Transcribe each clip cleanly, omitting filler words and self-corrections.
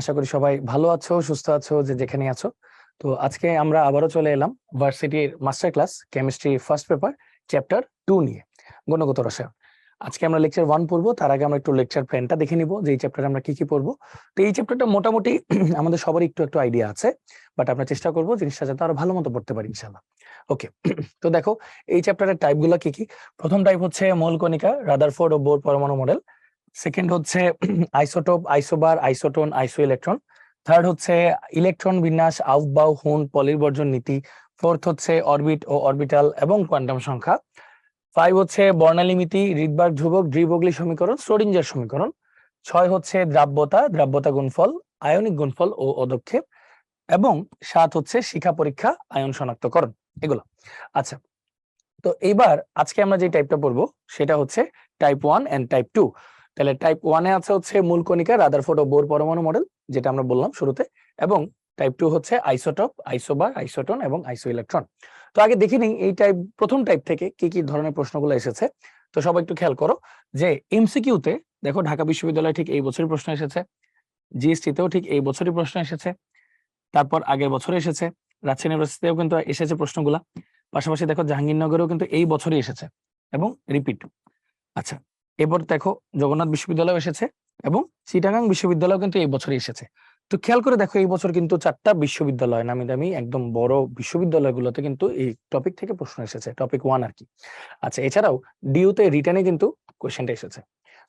আশা করি সবাই ভালো আছো, সুস্থ আছো, যে যেখানে আছো। তো আজকে আমরা আবারও চলে এলাম ভার্সিটির master class chemistry first paper chapter 2 নিয়ে, গুণগত রসায়ন। আজকে আমরা লেকচার 1 পড়বো। তার আগে আমরা একটু লেকচার প্ল্যানটা দেখে নিব যে এই চ্যাপ্টারে আমরা কি কি পড়বো। তো এই চ্যাপ্টারটা মোটামুটি আমাদের সবারই একটু একটু আইডিয়া আছে, বাট আমরা চেষ্টা করবো জিনিসটা যাতে আরো ভালো মতো পড়তে পারি ইনশাআল্লাহ। ওকে, তো দেখো এই চ্যাপ্টারের টাইপগুলো কি কি। প্রথম টাইপ হচ্ছে মৌল কণিকা, রাদারফোর্ড ও বোর পরমাণু মডেল। সেকেন্ড হচ্ছে আইসোটোপ, আইসোবার, আইসোটোন, আইসো ইলেকট্রন। থার্ড হচ্ছে ইলেকট্রন বিন্যাস, আউফবাউ, হুন, পলিবর্জন নীতি। ফোর্থ হচ্ছে অরবিট ও অরবিটাল এবং কোয়ান্টাম সংখ্যা। 5 হচ্ছে বর্ণালীমিতি, রিডবার্গ ধ্রুবক, ডি ব্রগলি সমীকরণ, শ্রোডিঞ্জার সমীকরণ। 6 হচ্ছে দ্রাব্যতা, দ্রাব্যতা গুণফল, আয়নিক গুণফল ও অদক্ষেপ। এবং 7 হচ্ছে শিখা পরীক্ষা, আয়ন শনাক্তকরণ। এগুলো আচ্ছা। তো এইবার আজকে আমরা যে টাইপটা পড়বো সেটা হচ্ছে টাইপ 1 এন্ড টাইপ 2। তাহলে টাইপ 1 এ আছে হচ্ছে মূল কণিকা, রাদারফোর্ড ও বোর পরমাণু মডেল, যেটা আমরা বললাম শুরুতে। এবং টাইপ 2 হচ্ছে আইসোটোপ, আইসোবার, আইসোটোন এবং আইসো ইলেকট্রন। তো আগে দেখে নিই এই প্রথম টাইপ থেকে কি কি ধরনের প্রশ্নগুলো এসেছে। তো সবাই একটু খেয়াল করো যে এমসিকিউ তে দেখো ঢাকা বিশ্ববিদ্যালয়ে ঠিক এই বছরই প্রশ্ন এসেছে, জিএসটি তেও ঠিক এই বছরই প্রশ্ন এসেছে, তারপর আগের বছরে এসেছে, রাজশাহী ইউনিভার্সিটিতেও কিন্তু এসেছে প্রশ্নগুলা। পাশাপাশি দেখো জাহাঙ্গীরনগরেও কিন্তু এই বছরই এসেছে এবং রিপিট। আচ্ছা, এবার দেখো জগন্নাথ বিশ্ববিদ্যালয় এসেছে এবং চিটাগাং বিশ্ববিদ্যালয় কিন্তু এই বছরই এসেছে। তো খেয়াল করে দেখো এই বছর কিন্তু 4টা বিশ্ববিদ্যালয়, নামি দামি একদম বড় বিশ্ববিদ্যালয়গুলোতে কিন্তু এই টপিক থেকে প্রশ্ন এসেছে, টপিক 1 আর কি। আচ্ছা, এছাড়াও ডিইউতে রিটেনে কিন্তু কোশ্চেনটা এসেছে।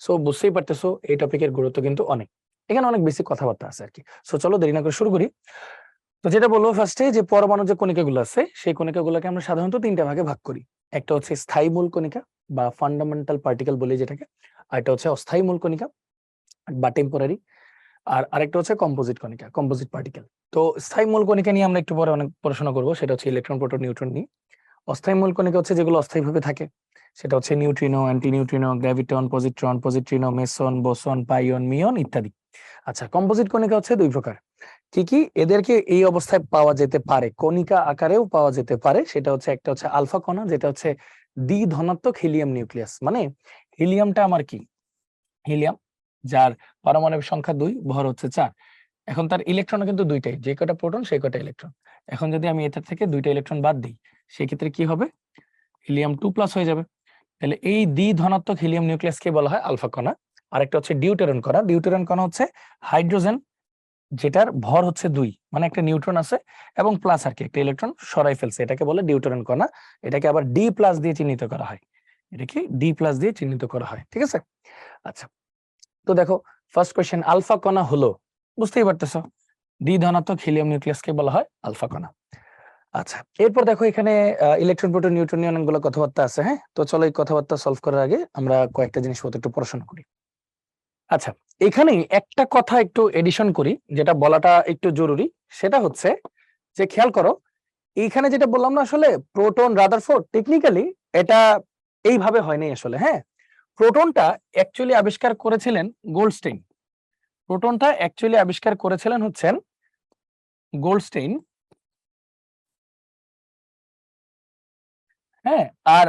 সো বুঝতেই পারতেছো এই টপিকের গুরুত্ব কিন্তু অনেক, এখানে অনেক বেশি কথাবার্তা আছে আর কি। সো চলো দেরি না করে শুরু করি। তো যেটা বলবো ফার্স্টে, যে পরমাণু যে কণিকাগুলো আছে সেই কণিকাগুলোকে আমরা সাধারণত 3টা ভাগে ভাগ করি। একটা হচ্ছে স্থায়ী মূল কণিকা বা ফান্ডামেন্টাল পার্টিকেল বলি যেটাকে, আর একটা হচ্ছে অস্থায়ী মূল কণিকা বা টেম্পোরারি, আর আরেকটা হচ্ছে কম্পোজিট কণিকা, কম্পোজিট পার্টিকেল। তো স্থায়ী মূল কণিকা নিয়ে আমরা একটু পরে অনেক পড়াশোনা করবো, সেটা হচ্ছে ইলেকট্রন, প্রোটন, নিউট্রন নিয়ে। অস্থায়ী মূল কণিকা হচ্ছে যেগুলো অস্থায়ীভাবে থাকে, সেটা হচ্ছে neutrino, anti neutrino, graviton, positron, positrino, meson, boson, pion, muon ইত্যাদি। আচ্ছা, কম্পোজিট কণিকা হচ্ছে 2 প্রকার। কি কি এদেরকে এই অবস্থায় পাওয়া যেতে পারে, কণিকা আকারেও পাওয়া যেতে পারে, সেটা হচ্ছে একটা হচ্ছে আলফা কণা, যেটা হচ্ছে দ্বি ধনাত্মক হিলিয়াম নিউক্লিয়াস। মানে হিলিয়ামটা আমার কি, হিলিয়াম যার পারমাণবিক সংখ্যা 2, ভর হচ্ছে 4। এখন তার ইলেকট্রন কিন্তু 2টাই, যে কটা প্রোটন সেই কটা ইলেকট্রন। এখন যদি আমি এটা থেকে 2টা ইলেকট্রন বাদ দিই, সেক্ষেত্রে কি হবে, হিলিয়াম 2+ হয়ে যাবে। তাহলে এই দ্বি ধনাত্মক হিলিয়াম নিউক্লিয়াসকে বলা হয় আলফা কণা। আরেকটা হচ্ছে ডিউটেরন কণা। ডিউটেরন কণা হচ্ছে হাইড্রোজেন যেটার ভর হচ্ছে 2, মানে একটা নিউট্রন আছে এবং প্লাস আর কি একটা ইলেকট্রন সরাই ফেলছে, এটাকে বলে ডিউটেরন কণা। এটাকে আবার D+ দিয়ে চিহ্নিত করা হয়, এটাকে D+ দিয়ে চিহ্নিত করা হয়, ঠিক আছে। আচ্ছা, তো দেখো ফার্স্ট কোশ্চেন, আলফা কণা হলো, বুঝতেই পারতেছো দ্বি ধনাত্মক হিলিয়াম নিউক্লিয়াসকে বলা হয় আলফা কণা। আচ্ছা, এরপর দেখো এখানে ইলেকট্রন, প্রোটন, নিউট্রন নিয়ে অনেকগুলো কথাবার্তা আছে। হ্যাঁ, তো চলো এই কথাবার্তা সলভ করার আগে আমরা কয়েকটা জিনিসপত্র একটু পড়াশোনা করি। আচ্ছা, এখানে একটা কথা একটু এডিশন করি, যেটা বলাটা একটু জরুরি। সেটা হচ্ছে যে খেয়াল করো এইখানে যেটা বললাম না, আসলে প্রোটন, রাদারফোর্ড, টেকনিক্যালি এটা এইভাবে হয়নি আসলে। হ্যাঁ, প্রোটনটা অ্যাকচুয়ালি আবিষ্কার করেছিলেন গোল্ডস্টেইন। প্রোটনটা অ্যাকচুয়ালি আবিষ্কার করেছিলেন হচ্ছেন গোল্ডস্টেইন। হ্যাঁ, আর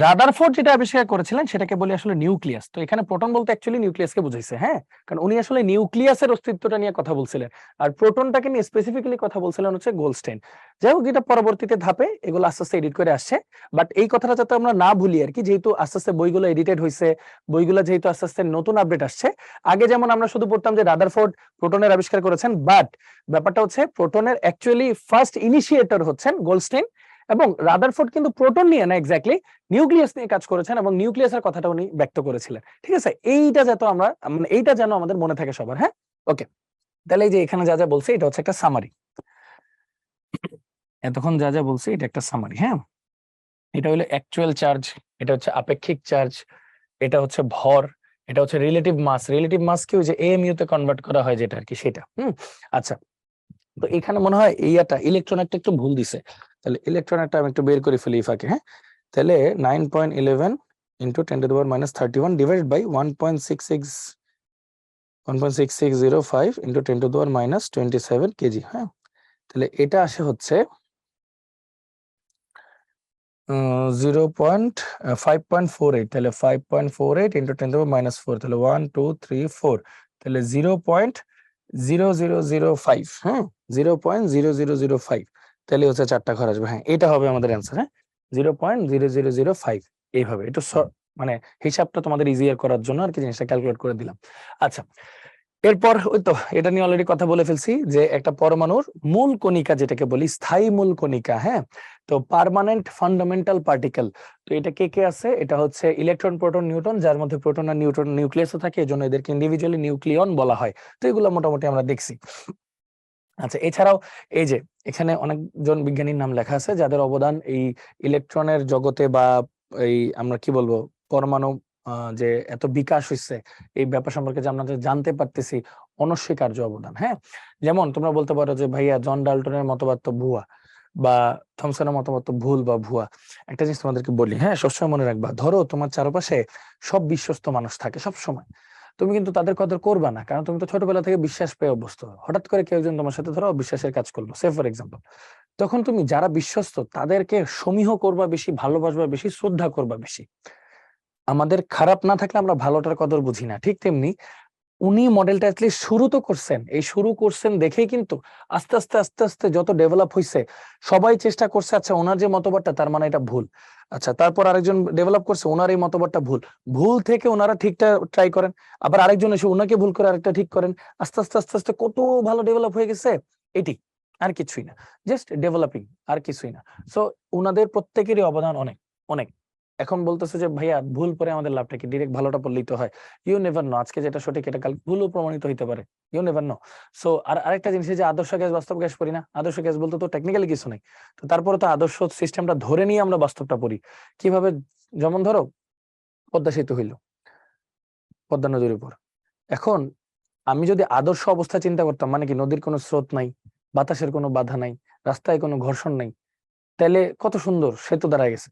রাদারফোর্ড যেটা আবিষ্কার করেছিলেন সেটাকে বলি আসলে নিউক্লিয়াস। তো এখানে প্রোটন বলতে অ্যাকচুয়ালি নিউক্লিয়াসকে বুঝাইছে। হ্যাঁ, কারণ উনি আসলে নিউক্লিয়াসের অস্তিত্বটা নিয়ে কথা বলছিলেন, আর প্রোটনটাকে নিয়ে স্পেসিফিক্যালি কথা বলছিলেন হচ্ছে গোল্ডস্টেইন। যাই হোক, এটা পরবর্তীতে ধাপে এগুলো আস্তে আস্তে এডিট করে আসছে। বাট এই কথাটা যাতে আমরা না ভুলি আর কি, যেহেতু আস্তে আস্তে বইগুলো এডিটেড হয়েছে, বইগুলো যেহেতু আস্তে আস্তে নতুন আপডেট আসছে। আগে যেমন আমরা শুধু পড়তাম যে রাদারফোর্ড প্রোটনের আবিষ্কার করেছেন, বাট ব্যাপারটা হচ্ছে প্রোটনের অ্যাকচুয়ালি ফার্স্ট ইনিশিয়েটর হচ্ছেন গোল্ডস্টেইন। এবং রাদারফোর্ড কিন্তু প্রোটন নিয়ে না, এক্স্যাক্টলি নিউক্লিয়াস নিয়ে কাজ করেছেন এবং নিউক্লিয়াসের কথাটা উনি ব্যক্ত করেছিলেন। ঠিক আছে, এইটা যাতে আমরা মানে এইটা যেন আমাদের মনে থাকে সবার। হ্যাঁ, ওকে। তাহলে এই যে এখানে যা যা বলছে এটা হচ্ছে একটা সামারি, এতক্ষণ যা যা বলছে এটা একটা সামারি। হ্যাঁ, এটা হলো অ্যাকচুয়াল চার্জ, এটা হচ্ছে আপেক্ষিক চার্জ, এটা হচ্ছে ভর, এটা হচ্ছে রিলেটিভ মাস। রিলেটিভ মাস কি, ওই যে এমইউ তে কনভার্ট করা হয় যেটা আর কি, সেটা। আচ্ছা, তো এখানে মনে হয় এইটা ইলেকট্রন একটা একটু ভুল দিছে। তাহলে ইলেকট্রন একটা আমি একটু বের করে ফেলি ফাঁকে। হ্যাঁ, তাহলে 9.11 into 10⁻31 divided by 1.6605 into 10⁻27 KG. হ্যাঁ, তাহলে এটা আসে হচ্ছে 5.48। তাহলে 5.48 into 10⁻⁴, তাহলে 1 2 3 4, তাহলে 0.9 0.0005, হ্যাঁ 0.0005, তাহলে হচ্ছে 4টা ঘর আসবে। হ্যাঁ এটা হবে আমাদের অ্যান্সার। হ্যাঁ 0.0005 এইভাবে একটু মানে হিসাবটা তোমাদের ইজিয়ার করার জন্য আর কি জিনিসটা ক্যালকুলেট করে দিলাম। আচ্ছা এরপর ওই তো এটা নিয়ে অলরেডি কথা বলে ফেলছি যে একটা পরমাণুর মূল কণিকা যেটাকে বলি স্থায়ী মূল কণিকা, হ্যাঁ তো পার্মানেন্ট ফান্ডামেন্টাল পার্টিকেল। তো এটা কে কে আছে, এটা হচ্ছে ইলেকট্রন প্রোটন নিউট্রন, যার মধ্যে প্রোটন আর নিউট্রন নিউক্লিয়াসও থাকে, এজন্য এদেরকে ইন্ডিভিজুয়ালি নিউক্লিয়ন বলা হয়। তো এগুলো মোটামুটি আমরা দেখছি। আচ্ছা এছাড়াও এই যে এখানে অনেকজন বিজ্ঞানীর নাম লেখা আছে যাদের অবদান এই ইলেকট্রনের জগতে বা এই আমরা কি বলবো পরমাণু যে এত বিকাশ হয়েছে এই ব্যাপার সম্পর্কে যে আমরা জানতে পারতেছি, অনস্বীকার্য অবদান। হ্যাঁ যেমন তোমরা বলতে পারো যে ভাইয়া জন ডাল্টনের মতবাদ তো ভুয়া বা থমসনের মতবাদ তো ভুল বা ভুয়া। একটা জিনিস তোমাদেরকে বলি, হ্যাঁ সবসময় মনে রাখবা, ধরো তোমার চারপাশে সব বিশ্বস্ত মানুষ থাকে সব সময়, তুমি কিন্তু তাদের কদর করবা না, কারণ তুমি তো ছোটবেলা থেকে বিশ্বাস পেয়ে অভ্যস্ত। হঠাৎ করে কেউ একজন তোমার সাথে ধরো অবিশ্বাসের কাজ করলো, সে ফর এক্সাম্পল, তখন তুমি যারা বিশ্বস্ত তাদেরকে সমীহ করবা বেশি, ভালোবাসবা বেশি, শ্রদ্ধা করবা বেশি। আমাদের খারাপ না থাকলে আমরা ভালোটার কদর বুঝি না, ঠিক তেমনি উনি মডেলটা অ্যাটলিস্ট শুরু তো করছেন, এই শুরু করছেন দেখেই কিন্তু আস্তে আস্তে আস্তে আস্তে যত ডেভেলপ হয়েছে সবাই চেষ্টা করছে আচ্ছা ওনার যে মতবাদটা তার মানে এটা ভুল, আচ্ছা তারপর আরেকজন ডেভেলপ করছে ওনার এই মতবাদটা ভুল, ভুল থেকে ওনারা ঠিকটা ট্রাই করেন, আবার আরেকজন এসে ওনাকে ভুল করে আরেকটা ঠিক করেন, আস্তে আস্তে আস্তে আস্তে কত ভালো ডেভেলপ হয়ে গেছে। এটি আর কিছুই না, জাস্ট ডেভেলপিং, আর কিছুই না। সো ওনাদের প্রত্যেকেরই অবদান অনেক অনেক। এখন বলতেছে যে ভাইয়া ভুল পরে আমাদের লাভটা কি, ডিরেক্ট ভালোটা পড়লেই তো হয়। ইউ নেভার নো, আজকে যেটা সঠিক এটা কাল ভুলও প্রমাণিত হইতে পারে, ইউ নেভার নো। সো আর আরেকটা জিনিস যে আদর্শ গ্যাস বাস্তব গ্যাস পড়ি না, আদর্শ গ্যাস বলতে তো টেকনিক্যালি কিছু নেই, তো তারপরে তো আদর্শ সিস্টেমটা ধরে নিয়ে আমরা বাস্তবটা পড়ি। কিভাবে, যেমন ধরো পদ্মা সেতু হইলো পদ্মা নদীর উপর, এখন আমি যদি আদর্শ অবস্থা চিন্তা করতাম, মানে কি নদীর কোনো স্রোত নাই, বাতাসের কোনো বাধা নাই, রাস্তায় কোনো ঘর্ষণ নাই, তাহলে কত সুন্দর সেতু দাঁড়ায় গেছে।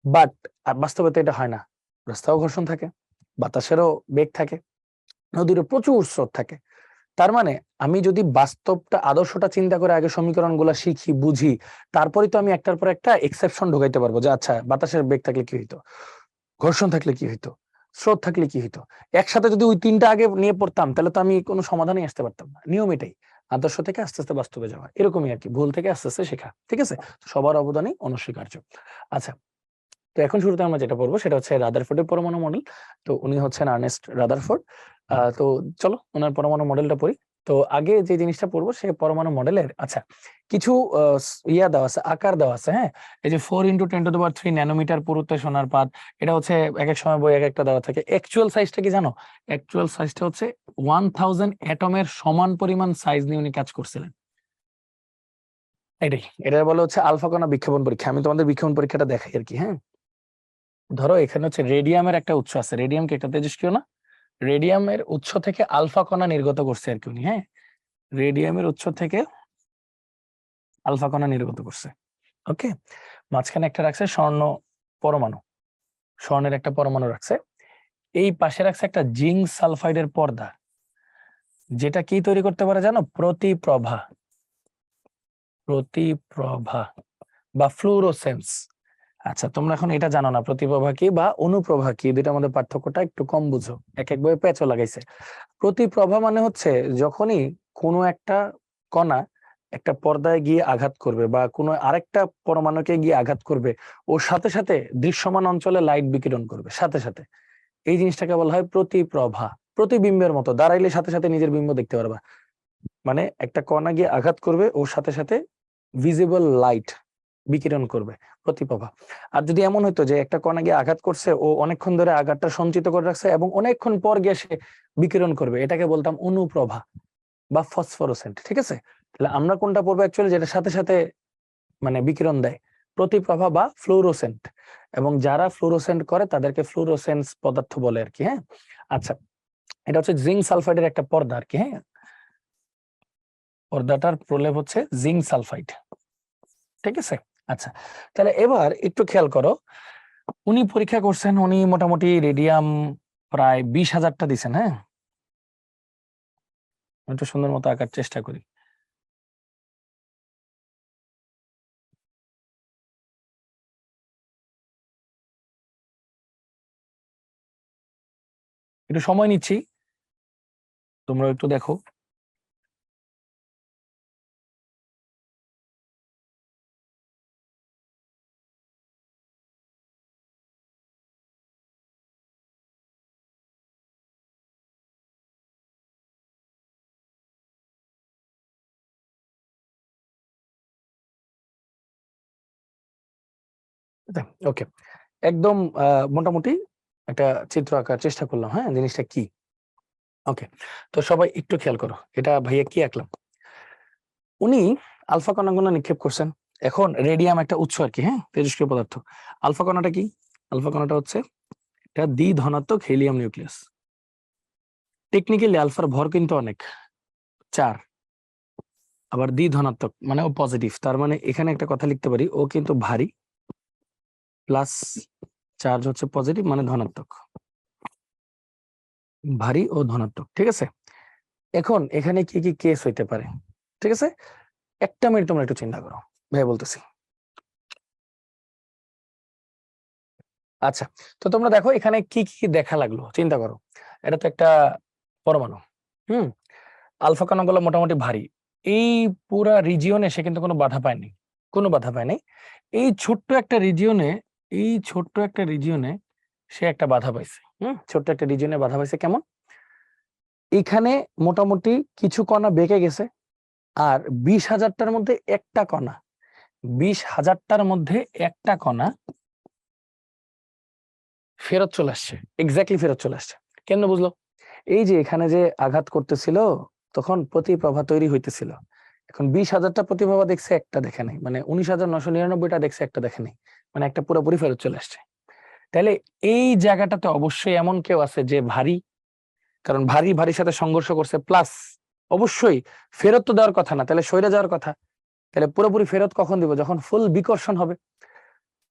বাট বাস্তবে তো এটা হয় না, রাস্তাও ঘর্ষণ থাকে, বাতাসেরও বেগ থাকে, নদীরও প্রচুর স্রোত থাকে। তার মানে আমি যদি বাস্তবটা আদর্শটা চিন্তা করে আগে সমীকরণ গুলা শিখি বুঝি, তারপরে তো আমি একটার পর একটা এক্সেপশন ঢোকাইতে পারবো যে আচ্ছা বাতাসের বেগ থাকলে কি হইতো, ঘর্ষণ থাকলে কি হইতো, স্রোত থাকলে কি হইতো। একসাথে যদি ওই তিনটা আগে নিয়ে পড়তাম তাহলে তো আমি কোনো সমাধানে আসতে পারতাম না। নিয়ম এটাই, আদর্শ থেকে আস্তে আস্তে বাস্তবে যাওয়া, এরকমই আর কি, ভুল থেকে আস্তে আস্তে শেখা। ঠিক আছে, সবার অবদানই অনস্বীকার্য। আচ্ছা তো এখন শুরুতে আমরা যেটা পড়বো সেটা হচ্ছে রাদারফোর্ডের পরমাণু মডেল। তো উনি হচ্ছেন আর্নেস্ট রাদারফোর্ড। তো চলো ওনার পরমাণু মডেলটা পড়ি। তো আগে যে জিনিসটা পড়বো সে পরমাণু মডেলের আচ্ছা কিছু ইয়া দেওয়া আছে, আকার দেওয়া আছে। হ্যাঁ এই যে 4 × 10⁻³ ন্যানোমিটার পুরুত্বে সোনার পাত, এটা হচ্ছে এক এক সময় বই এক একটা দেওয়া থাকে। অ্যাকচুয়াল সাইজটা কি জানো? অ্যাকচুয়াল সাইজটা হচ্ছে 1000 অ্যাটমের সমান পরিমাণ সাইজ নিয়ে উনি কাজ করছিলেন। এটাই, এটা বলে হচ্ছে আলফা কণা বিক্ষেপণ পরীক্ষা। আমি তোমাদের বিক্ষেপণ পরীক্ষাটা দেখাই আর কি। হ্যাঁ ধরো এখানে হচ্ছে রেডিয়ামের একটা উৎস আছে, রেডিয়াম কি একটা তেজস্ক্রিয় না? রেডিয়ামের উৎস থেকে আলফা কণা নির্গত করছে আর কি উনি। হ্যাঁ রেডিয়ামের উৎস থেকে আলফা কণা নির্গত করছে। ওকে, মাঝখানে একটা রাখছে স্বর্ণ পরমাণু, স্বর্ণের একটা পরমাণু রাখছে, এই পাশে রাখছে একটা জিঙ্ক সালফাইডের পর্দা, যেটা কি তৈরি করতে পারে জানো? প্রতিপ্রভা, প্রতিপ্রভা বা ফ্লুরোসেন্স। আচ্ছা তোমরা এখন এটা জানো না প্রতিপ্রভা কি বা অনুপ্রভা কি, দুইটার মধ্যে পার্থক্যটা একটু কম বুঝো, এক এক বইয়ে প্যাচও লাগাইছে। প্রতিপ্রভা মানে হচ্ছে যখনই কোনো একটা কণা একটা পর্দায় গিয়ে আঘাত করবে বা কোনো আরেকটা পরমাণুকে গিয়ে আঘাত করবে, ওর সাথে সাথে দৃশ্যমান অঞ্চলে লাইট বিকিরণ করবে সাথে সাথে, এই জিনিসটাকে বলা হয় প্রতিপ্রভা। প্রতিবিম্বের মতো, দাঁড়াইলে সাথে সাথে নিজের বিম্ব দেখতে পারবা, মানে একটা কণা গিয়ে আঘাত করবে ওর সাথে সাথে ভিজিবল লাইট বিকিরণ করবে, প্রতিপ্রভা। আর যদি এমন হতো যে একটা কণা গিয়ে আঘাত করছে, ও অনেকক্ষণ ধরে আঘাতটা সঞ্চিত করে রাখছে এবং অনেকক্ষণ পর গিয়ে সে বিকিরণ করবে, এটাকে বলতাম অনুপ্রভা বা ফসফরোসেন্ট। ঠিক আছে, তাহলে আমরা কোনটা পড়বো অ্যাকচুয়ালি, যেটা সাথে সাথে মানে বিকিরণ দেয়? প্রতিপ্রভা বা ফ্লুরোসেন্ট। এবং যারা ফ্লুরোসেন্ট করে তাদেরকে ফ্লুরোসেন্স পদার্থ বলে আর কি। হ্যাঁ আচ্ছা এটা হচ্ছে জিঙ্ক সালফাইডের একটা পর্দা আর কি। হ্যাঁ পর্দাটার প্রলেপ হচ্ছে জিঙ্ক সালফাইড। ঠিক আছে, আচ্ছা তাহলে এবার একটু খেয়াল করো, উনি পরীক্ষা করছেন, উনি মোটামুটি রেডিয়াম প্রায় 20,000টা দিচ্ছেন। হ্যাঁ একটু সুন্দর মতো আঁকার চেষ্টা করি। একটু সময় নিচ্ছি, তোমরা একটু দেখো। ওকে, একদম মোটামুটি একটা চিত্র আঁকার চেষ্টা করলাম, হ্যাঁ, জিনিসটা কি। ওকে, তো সবাই একটু খেয়াল করো, এটা ভাইয়া কি আঁকলাম। উনি আলফা কণাগুলো নিক্ষেপ করছেন। এখন রেডিয়াম একটা উৎস আর কি, হ্যাঁ, তেজস্ক্রিয় পদার্থ। আলফা কণাটা কি? আলফা কণাটা হচ্ছে এটা দ্বিধনাত্মক হিলিয়াম নিউক্লিয়াস। টেকনিক্যালি আলফার ভর কিন্তু অনেক, 4। আবার দ্বিধনাত্মক মানে ও পজিটিভ, তার মানে এখানে একটা কথা লিখতে পারি, ও কিন্তু ভারী, প্লাস চার্জ হচ্ছে পজিটিভ মানে ধনাত্মক, ভারী ও ধনাত্মক, ঠিক আছে। এখন এখানে কি কি কেস হইতে পারে, ঠিক আছে, একটা মিনিট তোমরা একটু চিন্তা করো, ভাই বলতেছি। আচ্ছা, তো তোমরা দেখো এখানে কি কি দেখা লাগলো, চিন্তা করো। এটা তো একটা পরমাণু, হুম, আলফা কণাগুলো মোটামুটি ভারী। এই পুরা রিজিয়নে সে কিন্তু কোনো বাধা পায়নি, কোনো বাধা পায়নি। এই ছোট্ট একটা রিজিয়নে, এই ছোট্ট একটা রিজিয়নে সে একটা বাধা পাইছে, ছোট্ট একটা রিজিয়নে বাধা পাইছে কেমন? এখানে মোটামুটি কিছু কণা বেঁকে গেছে, আর 20,000টার মধ্যে একটা কণা, 20,000টার মধ্যে একটা কণা ফেরত চলে আসছে, এক্স্যাক্টলি ফেরত চলে আসছে। কেন বুঝলো? এই যে এখানে যে আঘাত করতেছিল, তখন প্রতিপ্রভা তৈরি হইতেছিল। এখন 20,000টা প্রতিপ্রভা দেখছে, একটা দেখে নাই, মানে 19,999টা দেখছে, একটা দেখে নাই, মানে একটা পুরোপুরি ফেরত চলে আসছে। তাহলে এই জায়গাটাতে অবশ্যই এমন কেউ আছে যে ভারী, কারণ ভারী ভারীর সাথে সংঘর্ষ করছে, প্লাস অবশ্যই ফেরত তো দেওয়ার কথা না, তাহলে সইরে যাওয়ার কথা। তাহলে পুরোপুরি ফেরত কখন দিব? যখন ফুল বিকর্ষণ হবে।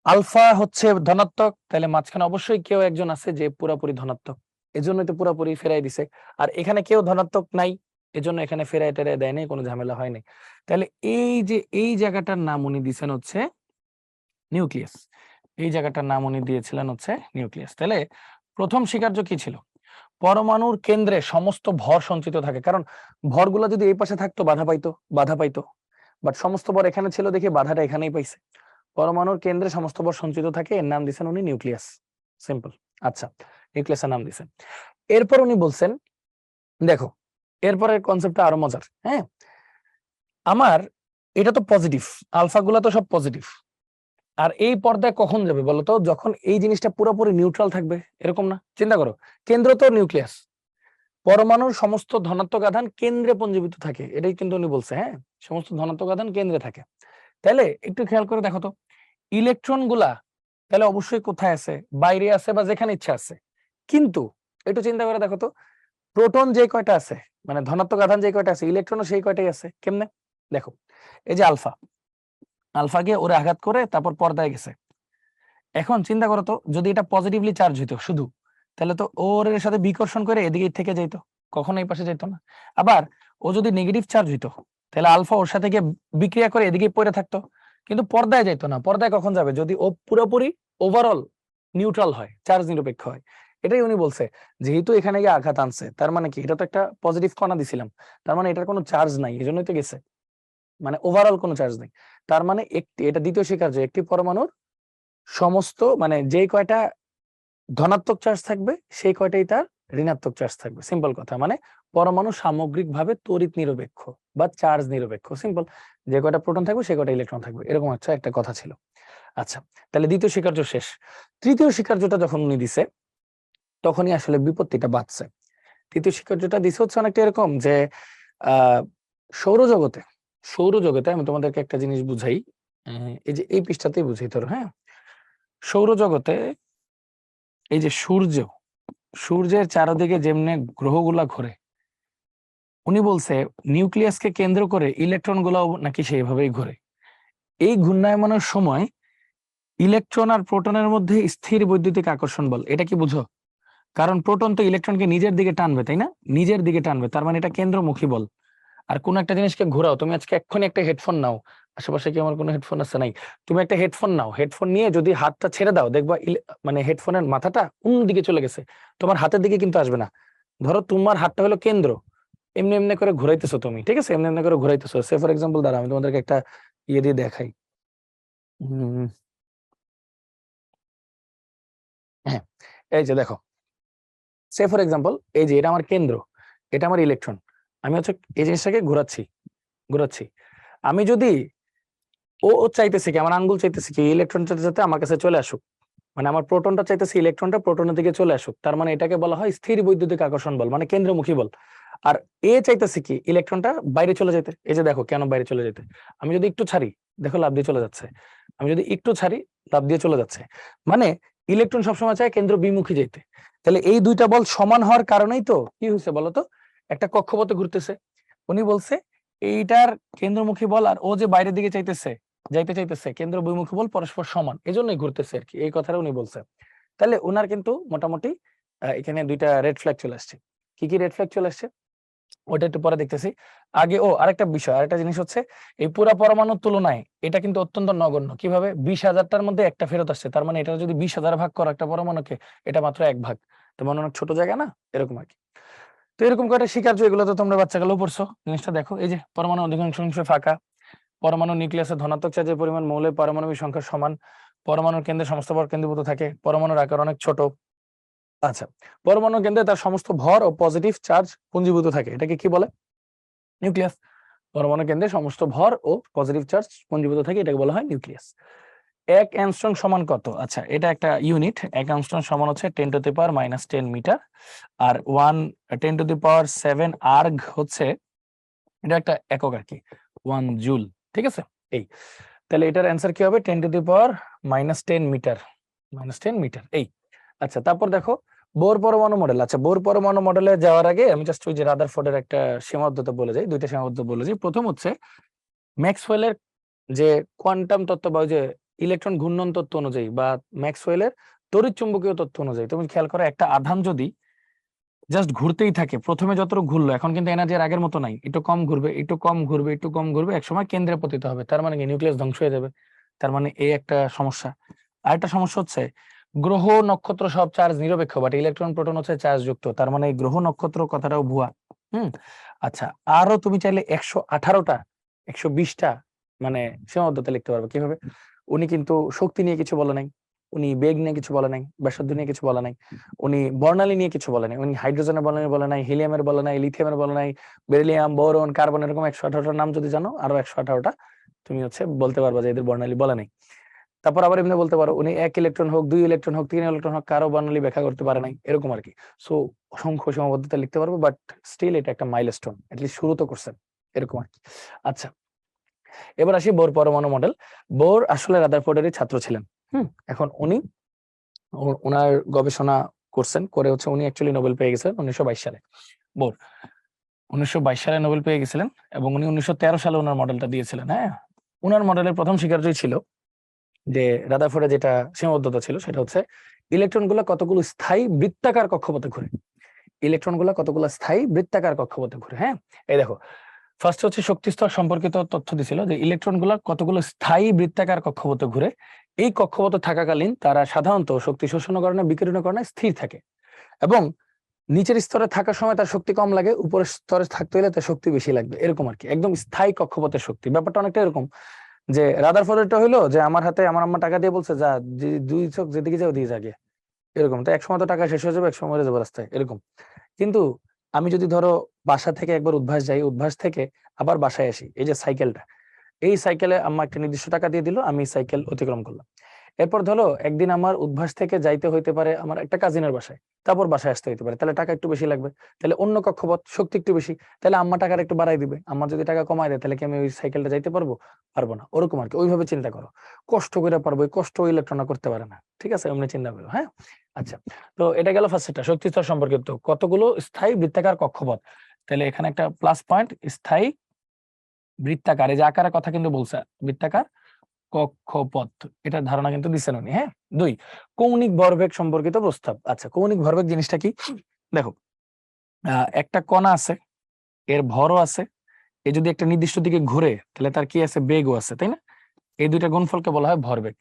আলফা হচ্ছে ধনাত্মক, তাহলে মাঝখানে অবশ্যই কেউ একজন আছে যে পুরোপুরি ধনাত্মক, এজন্যই তো পুরোপুরি ফেরাই দিছে। আর এখানে কেউ ধনাত্মক নাই, এজন্য এখানে ফেরাই টেরাই দেয় নাই, কোনো ঝামেলা হয়নি। তাহলে এই যে এই জায়গাটার নাম উনি দিয়েছেন হচ্ছে নিউক্লিয়াস, এই জায়গাটার নাম উনি দিয়েছিলেন হচ্ছে নিউক্লিয়াস। তাহলে প্রথম স্বীকার্য কি ছিল? পরমাণুর কেন্দ্রে সমস্ত ভর সঞ্চিত থাকে, কারণ ভরগুলো যদি এই পাশে থাকতো বাধা পাইতো, বাধা পাইতো, বাট সমস্ত ভর এখানে ছিল দেখে বাধাটা এখানেই পাইছে। পরমাণুর কেন্দ্রে সমস্ত ভর সঞ্চিত থাকে, এর নাম দিয়েছেন উনি নিউক্লিয়াস, সিম্পল। আচ্ছা, নিউক্লিয়াসের নাম দিয়েছেন। এরপর উনি বলছেন, দেখো এরপরের কনসেপ্টটা আরো মজার, হ্যাঁ, আমার এটা তো পজিটিভ, আলফা গুলা তো সব পজিটিভ, আর এই পর্দায় কখন যাবে বলতো? যখন এই জিনিসটা পুরোপুরি নিউট্রাল থাকবে, এরকম না? চিন্তা করো, কেন্দ্র তো নিউক্লিয়াস, পরমাণুর সমস্ত ধনাত্মক আধান কেন্দ্রে পুঞ্জীভূত থাকে, এটাই কিন্তু উনি বলছে, হ্যাঁ, সমস্ত ধনাত্মক আধান কেন্দ্রে থাকে। তাহলে একটু খেয়াল করে দেখো তো, ইলেকট্রন গুলা তাহলে অবশ্যই কোথায় আছে? বাইরে আছে বা যেখানে ইচ্ছা আছে। কিন্তু একটু চিন্তা করে দেখো তো, প্রোটন যে কয়টা আছে, মানে ধনাত্মক আধান যে কয়টা আছে, ইলেকট্রনও সেই কয়টাই আছে। কেমনে? দেখো, এই যে আলফা, আলফা গিয়ে ওরে আঘাত করে তারপর পর্দায় গেছে। এখন চিন্তা করো তো, যদি এটা পজিটিভলি চার্জ হইতো শুধু, তাহলে তো ওর সাথে বিকর্ষণ করে এদিকে থেকে যাইতো, কখনো এই পাশে যাইতো না। আবার ও যদি নেগেটিভ চার্জ হইতো, তাহলে আলফা ওর সাথে গিয়ে বিক্রিয়া করে এদিকে পড়ে থাকতো, কিন্তু পর্দায় যাইতো না। পর্দায় কখন যাবে? যদি ও পুরোপুরি ওভারঅল নিউট্রাল হয়, চার্জ নিরপেক্ষ হয়। এটাই উনি বলছে, যেহেতু এখানে গিয়ে আঘাত আনছে, তার মানে কি? এটা তো একটা পজিটিভ কণা দিছিলাম, তার মানে এটার কোনো চার্জ নাই, এই জন্যই তো গেছে, মানে ওভারঅল কোনো চার্জ নেই। তার মানে একটি, এটা দ্বিতীয় স্বীকার্য, একটি পরমাণুর সমস্ত মানে যে কয়টা ধনাত্মক চার্জ থাকবে সেই কয়টাই তার ঋণাত্মক চার্জ থাকবে। সিম্পল কথা, মানে পরমাণু সামগ্রিকভাবে তড়িৎ নিরপেক্ষ বা চার্জ নিরপেক্ষ। সিম্পল, যে কয়টা প্রোটন থাকবে সে কয়টা ইলেকট্রন থাকবে, এরকম হচ্ছে একটা কথা ছিল। আচ্ছা, তাহলে দ্বিতীয় স্বীকার্য শেষ। তৃতীয় স্বীকার্যটা যখন উনি দিছে, তখনই আসলে বিপত্তিটা বাঁচছে। তৃতীয় স্বীকার্যটা দিছে হচ্ছে অনেকটা এরকম যে আহ সৌরজগতে, সৌরজগতে আমি তোমাদেরকে একটা জিনিস বুঝাই, এই যে এই পৃষ্ঠাতেই বুঝাই ধরো, হ্যাঁ, সৌরজগতে এই যে সূর্য, সূর্যের চারদিকে যেমনে গ্রহগুলা ঘোরে, উনি বলছে নিউক্লিয়াসকে কেন্দ্র করে ইলেকট্রন গুলাও নাকি সেইভাবেই ঘোরে। এই ঘূর্ণায়মানের সময় ইলেকট্রন আর প্রোটনের মধ্যে স্থির বৈদ্যুতিক আকর্ষণ বল, এটা কি বুঝো? কারণ প্রোটন তো ইলেকট্রনকে নিজের দিকে টানবে, তাই না? নিজের দিকে টানবে, তার মানে এটা কেন্দ্রমুখী বল। আর কোন একটা জিনিসকে ঘোরাও, তুমি আজকে এক্ষুনি একটা হেডফোন নাও, আশেপাশে কি আমার কোনো হেডফোন আছে? নাই। তুমি একটা হেডফোন নাও, হেডফোন নিয়ে যদি হাতটা ছেড়ে দাও, দেখবা মানে হেডফোনের মাথাটা অন্যদিকে চলে গেছে, তোমার হাতের দিকে কিন্তু আসবে না। ধরো তোমার হাতটা হলো কেন্দ্র, এমনি এমনি করে ঘুরাইতেছো তুমি, ঠিক আছে, এমনি এমনি করে ঘুরাইতেছো। সে ফর এক্সাম্পল দ্বারা আমি তোমাদেরকে একটা ইয়ে দিয়ে দেখাই। হম, হ্যাঁ, এই যে দেখো, সে ফর এক্সাম্পল এই যে এটা আমার কেন্দ্র, এটা আমার ইলেকট্রন, আমি হচ্ছে এই জিনিসটাকে ঘোরাচ্ছি, ঘোরাচ্ছি। আমি যদি ও চাইতেছে কি, আমার আঙ্গুল চাইতেছে কি ইলেকট্রনটা যাতে আমার কাছে চলে আসুক, মানে আমার প্রোটনটা চাইতেছে ইলেকট্রনটা প্রোটনের দিকে চলে আসুক, তার মানে এটাকে বলা হয় স্থির বৈদ্যুতিক আকর্ষণ বল, মানে কেন্দ্রমুখী বল। আর এ চাইতেছে কি ইলেকট্রনটা বাইরে চলে যেতে, এই যে দেখো কেন বাইরে চলে যেতে, আমি যদি একটু ছাড়ি দেখো লাফ দিয়ে চলে যাচ্ছে, আমি যদি একটু ছাড়ি লাফ দিয়ে চলে যাচ্ছে, মানে ইলেকট্রন সবসময় চায় কেন্দ্র বিমুখী যেতে। তাহলে এই দুইটা বল সমান হওয়ার কারণেই তো কি হয়েছে বলতো, একটা কক্ষপথে ঘুরতেছে। উনি বলছে এইটার কেন্দ্রমুখী বল আর ও যে বাইরের দিকে যাইতে চাইতেছে কেন্দ্র বিমুখী বল পরস্পর সমান, এজন্যই ঘুরতেছে আর কি, এই কথাটা উনি বলছে। তাহলে ওনার কিন্তু মোটামুটি এখানে দুইটা রেড ফ্ল্যাগ চলে আসছে। কি কি রেড ফ্ল্যাগ চলে আসছে ওটা একটু পরে দেখতেছি। আগে আরেকটা বিষয়, আরেকটা জিনিস হচ্ছে এই পুরা পরমাণুর তুলনায় এটা কিন্তু অত্যন্ত নগণ্য। কিভাবে? 20,000টার মধ্যে একটা ফেরত আসছে, তার মানে এটা যদি 20,000 ভাগ করো একটা পরমাণুকে, এটা মাত্র 1 ভাগ। তো মানে অনেক ছোট জায়গা না, এরকম আর কি। তো এরকম কয়েকটা শিকার্য, এগুলো তো তোমরা বাচ্চাকালেও পড়ছো। জিনিসটা দেখো, এই যে পরমাণু অধিকাংশ অংশ ফাঁকা, পরমাণু নিউক্লিয়াসে ধনাত্মক চার্জের পরিমাণ মৌলের পারমাণবিক সংখ্যা সমান, পরমাণুর কেন্দ্রে সমস্ত ভর কেন্দ্রীভূত থাকে, পরমাণুর আকার অনেক ছোট। আচ্ছা, পরমাণুর কেন্দ্রে তার সমস্ত ভর ও পজিটিভ চার্জ পুঞ্জীভূত থাকে, এটাকে কি বলে? নিউক্লিয়াস। পরমাণু কেন্দ্রে সমস্ত ভর ও পজিটিভ চার্জ পুঞ্জীভূত থাকে, এটাকে বলা হয় নিউক্লিয়াস। 1 অ্যাংস্ট্রম সমান কত? আচ্ছা, এটা একটা ইউনিট। 1 অ্যাংস্ট্রম সমান হচ্ছে 10⁻⁻10 মিটার, আর 10⁻7 আর্গ হচ্ছে, এটা একটা একক আর কি, 1 জুল। ঠিক আছে, এই তাহলে এটার অ্যান্সার কি হবে? 10⁻10 মিটার, -10 মিটার, এই। আচ্ছা, তারপর দেখো বোর পরমাণু মডেল। আচ্ছা, বোর পরমাণু মডেলে যাওয়ার আগে আমি জাস্ট ওই যে রাদারফোর্ডের একটা সীমাবদ্ধতা বলে যাই, দুইটা সীমাবদ্ধতা বলে যাই। প্রথম হচ্ছে ম্যাক্সওয়েলের যে কোয়ান্টাম তত্ত্ব বা ওই যে ইলেকট্রন ঘূর্ণন তত্ত্ব অনুযায়ী বা ম্যাক্সওয়েলের তড়িৎ চুম্বকীয় তত্ত্ব অনুযায়ী, তুমি খেয়াল করো একটা আধান যদি জাস্ট ঘুরতেই থাকে, প্রথমে যতটুকু ঘুরলো এখন কিন্তু এনার্জি আর আগের মতো নাই, একটু কম ঘুরবে একটু কম ঘুরবে একটু কম ঘুরবে, একসময় কেন্দ্রে পতিত হবে, তার মানে কি নিউক্লিয়াস ধ্বংস হয়ে যাবে। তার মানে এই একটা সমস্যা। আর একটা সমস্যা হচ্ছে গ্রহ নক্ষত্র সব চার্জ নিরপেক্ষ, বাট ইলেকট্রন প্রোটন হচ্ছে চার্জ যুক্ত, তার মানে এই গ্রহ নক্ষত্র কথাটাও ভুয়া। আচ্ছা, আরো তুমি চাইলে 118টা 120টা মানে সীমাবদ্ধতা লিখতে পারবে। কিভাবে? উনি কিন্তু শক্তি নিয়ে কিছু বলে নাই, উনি বেগ নিয়ে কিছু বলে নাই, ব্যাসার্ধ নিয়ে কিছু বলে নাই, উনি বর্ণালী নিয়ে কিছু বলে নাই, উনি হাইড্রোজেনের বর্ণালী বলে নাই, হিলিয়ামের বলে নাই, লিথিয়ামের বলে নাই, বেরিলিয়াম, বোরন, কার্বন, এরকম 118টার নাম যদি জানো, আরো 118টা তুমি হচ্ছে বলতে পারবা যে এদের বর্ণালী বলে নাই। তারপর আবার এমনি বলতে পারো উনি 1 ইলেকট্রন হোক, 2 ইলেকট্রন হোক, 3 ইলেকট্রন হোক, কারো বর্ণালী ব্যাখ্যা করতে পারে নাই, এরকম আর কি। সো অসংখ্য সীমাবদ্ধতা লিখতে পারবো, বাট স্টিল এটা একটা মাইলস্টোন, এটলিস্ট শুরু তো করছেন, এরকম আর কি। আচ্ছা, এবার আসি বোর পরমাণু মডেল। বোর আসলে রাদারফোর্ডেরই ছাত্র ছিলেন। এখন উনি ওনার গবেষণা করছেন, করে হচ্ছে উনি অ্যাকচুয়ালি নোবেল পেয়ে গেছেন 1922 সালে। বোর 1922 সালে নোবেল পেয়ে গেছিলেন, এবং উনি 1913 সালে ওনার মডেলটা দিয়েছিলেন। হ্যাঁ, ওনার মডেলের প্রথম স্বীকার্যই ছিল যে রাদারফোর্ডে যেটা সীমাবদ্ধতা ছিল সেটা হচ্ছে ইলেকট্রনগুলো কতগুলো স্থায়ী বৃত্তাকার কক্ষপথে ঘুরে, ইলেকট্রনগুলো কতগুলো স্থায়ী বৃত্তাকার কক্ষপথে ঘুরে। হ্যাঁ, এই দেখো ফার্স্ট হচ্ছে শক্তি স্তর সম্পর্কিত তথ্য দিছিল যে ইলেকট্রনগুলো কতগুলো স্থায়ী বৃত্তাকার কক্ষপথে ঘুরে, এই কক্ষপথে থাকাকালীন তারা সাধারণত শক্তি শোষণ করে না, বিকিরণ করে না, স্থির থাকে, এবং নিচের স্তরে থাকার সময় তার শক্তি কম লাগে, উপরের স্তরে থাকতে হলে তার শক্তি বেশি লাগবে, এরকম আর কি। একদম স্থায়ী কক্ষপথের শক্তি, ব্যাপারটা অনেকটা এরকম যে রাদারফোর্ডেরটা হইলো যে আমার হাতে আমার আম্মা টাকা দিয়ে বলছে যা, দুই চোখ যেদিকে যাও দিয়ে যাগে, এরকম। তো একসময় তো টাকা শেষ হয়ে যাবে, একসময় মরে যাবে রাস্তায়, এরকম। কিন্তু আমি যদি ধরো বাসা থেকে একবার উদ্ভাস যাই, উদ্ভাস থেকে আবার বাসায় আসি, এই যে সাইকেলটা, এই সাইকেলে আম্মা একটা নির্দিষ্ট টাকা দিয়ে দিল, আমি সাইকেল অতিক্রম করলাম। এরপর ধরো একদিন আমার উদ্ভাস থেকে যাইতে হইতে পারে আমার একটা কাজিনের বাসায়, তারপর বাসায় আসতে হইতে পারে, তাহলে টাকা একটু বেশি লাগবে, তাহলে অন্য কক্ষপথ শক্তি একটু বেশি, তাহলে আম্মা টাকাটা একটু বাড়াই দিবে। আম্মা যদি টাকা কমায় দেয় তাহলে কি আমি ওই সাইকেলটা যাইতে পারবো? পারবো না, ওরকম আর কি। ওইভাবে চিন্তা করো, কষ্ট করে পারবো, ওই কষ্ট ইলেকট্রন করতে পারে না। ঠিক আছে, এমনি চিন্তা করো। হ্যাঁ, আচ্ছা, তো এটা গেল ফার্স্টটা শক্তি স্তর সম্পর্কিত কতগুলো স্থায়ী বৃত্তাকার কক্ষপথ। তাহলে এখানে একটা প্লাস পয়েন্ট, স্থায়ী বৃত্তাকার, এই যে আকারের কথা কিন্তু বলছে, বৃত্তাকার কক্ষপথ, এটার ধারণা কিন্তু দিচ্ছেন উনি। হ্যাঁ, 2 কৌণিক ভরবেগ সম্পর্কিত প্রস্তাব। আচ্ছা, কৌণিক ভরবেগ জিনিসটা কি? দেখো, একটা কণা আছে, এর ভরও আছে, এ যদি একটা নির্দিষ্ট দিকে ঘুরে তাহলে তার কি আছে? বেগও আছে, তাই না? এই দুইটা গুণফলকে বলা হয় ভরবেগ।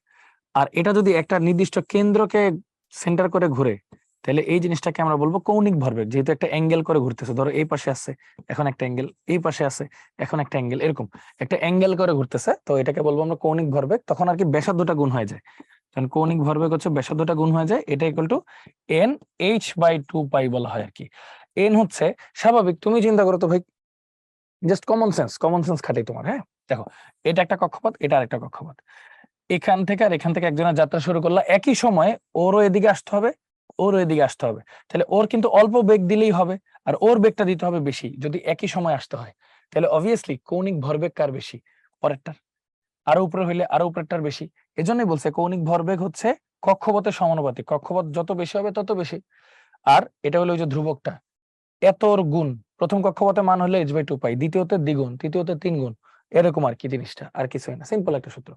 আর এটা যদি একটা নির্দিষ্ট কেন্দ্রকে সেন্টার করে ঘুরে, তাহলে এই জিনিসটাকে আমরা বলবো কৌণিক ভরবেগ, যেহেতু একটা অ্যাঙ্গেল করে ঘুরতেছে। ধরো এই পাশে আছে, এখন একটা অ্যাঙ্গেল, এই পাশে আছে, এখন একটা অ্যাঙ্গেল, এরকম একটা অ্যাঙ্গেল করে ঘুরতেছে, তো এটাকে বলবো আমরা কৌণিক ভরবেগ। তখন আর কি ব্যাসার্ধটা গুণ হয়ে যায়, কারণ কৌণিক ভরবেগ হচ্ছে ব্যাসার্ধটা গুণ হয়ে যায়, এটা ইকুয়াল টু NH/2π বলা হয় আর কি। এন হচ্ছে স্বাভাবিক, তুমি চিন্তা করো তো ভাই, জাস্ট কমন সেন্স খাটাই তোমার। হ্যাঁ, দেখো এটা একটা কক্ষপথ, এটা আরেকটা কক্ষপথ। এখান থেকে আর এখান থেকে একজনের যাত্রা শুরু করলো, একই সময়ে ওরও এদিকে আসতে হবে, ওরও এদিকে আসতে হবে। তাহলে ওর কিন্তু অল্প বেগ দিলেই হবে, আর ওর বেগটা দিতে হবে বেশি যদি একই সময় আসতে হয়। তাহলে অবভিয়াসলি কৌণিক ভরবেগ কার বেশি? পরেরটার। আরো উপরে হইলে আরো উপরেরটার বেশি। এজন্যই বলছে কৌণিক ভরবেগ হচ্ছে কক্ষপথের সমানুপাতিক, কক্ষপথ যত বেশি হবে তত বেশি। আর এটা হলো ওই যে ধ্রুবকটা, এতর গুণ। প্রথম কক্ষপথের মান হলে h/2π, দ্বিতীয়তে দ্বিগুণ, তৃতীয়তে 3 গুণ, এরকম আর কি জিনিসটা, আর কিছুই না, সিম্পল একটা সূত্র।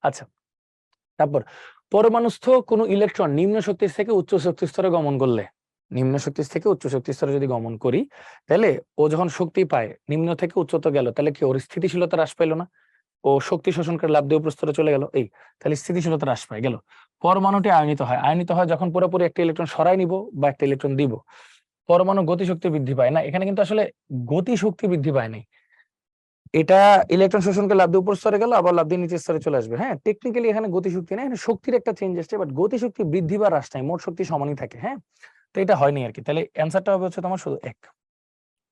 আচ্ছা, তারপর পরমাণুস্থ কোন ইলেকট্রন নিম্ন শক্তি থেকে উচ্চ শক্তি স্তরে গমন করলে, নিম্ন শক্তি থেকে উচ্চ শক্তি স্তরে যদি গমন করি, তাহলে ও যখন শক্তি পায় নিম্ন থেকে উচ্চতর গেল, তাহলে কি ওর স্থিতিশীলতা হ্রাস পাইলো না? ও শক্তি শোষণ করে লাফ দিয়ে উপর স্তরে চলে গেল, এই তাহলে স্থিতিশীলতা হ্রাস পায় গেল। পরমাণুটি আয়নিত হয়, আয়নিত হয় যখন পুরোপুরি একটা ইলেকট্রন সরাই নিব বা একটা ইলেকট্রন দিব। পরমাণু গতিশক্তি বৃদ্ধি পায় না, এখানে কিন্তু আসলে গতিশক্তি বৃদ্ধি পায় নাই, এটা ইলেকট্রন শোষণকে লাফ দিয়ে উপর স্তরে গেল, আবার লাফ দিয়ে নিচের স্তরে চলে আসবে। হ্যাঁ, টেকনিক্যালি এখানে গতিশক্তি নেই, এখানে শক্তির একটা চেঞ্জ আসছে, বাট গতিশক্তি বৃদ্ধি বা হ্রাস নাই, মোট শক্তি সমানই থাকে। হ্যাঁ, তো এটা হয়নি আর কি। তাহলে অ্যান্সারটা হবে হচ্ছে তোমার শুধু এক,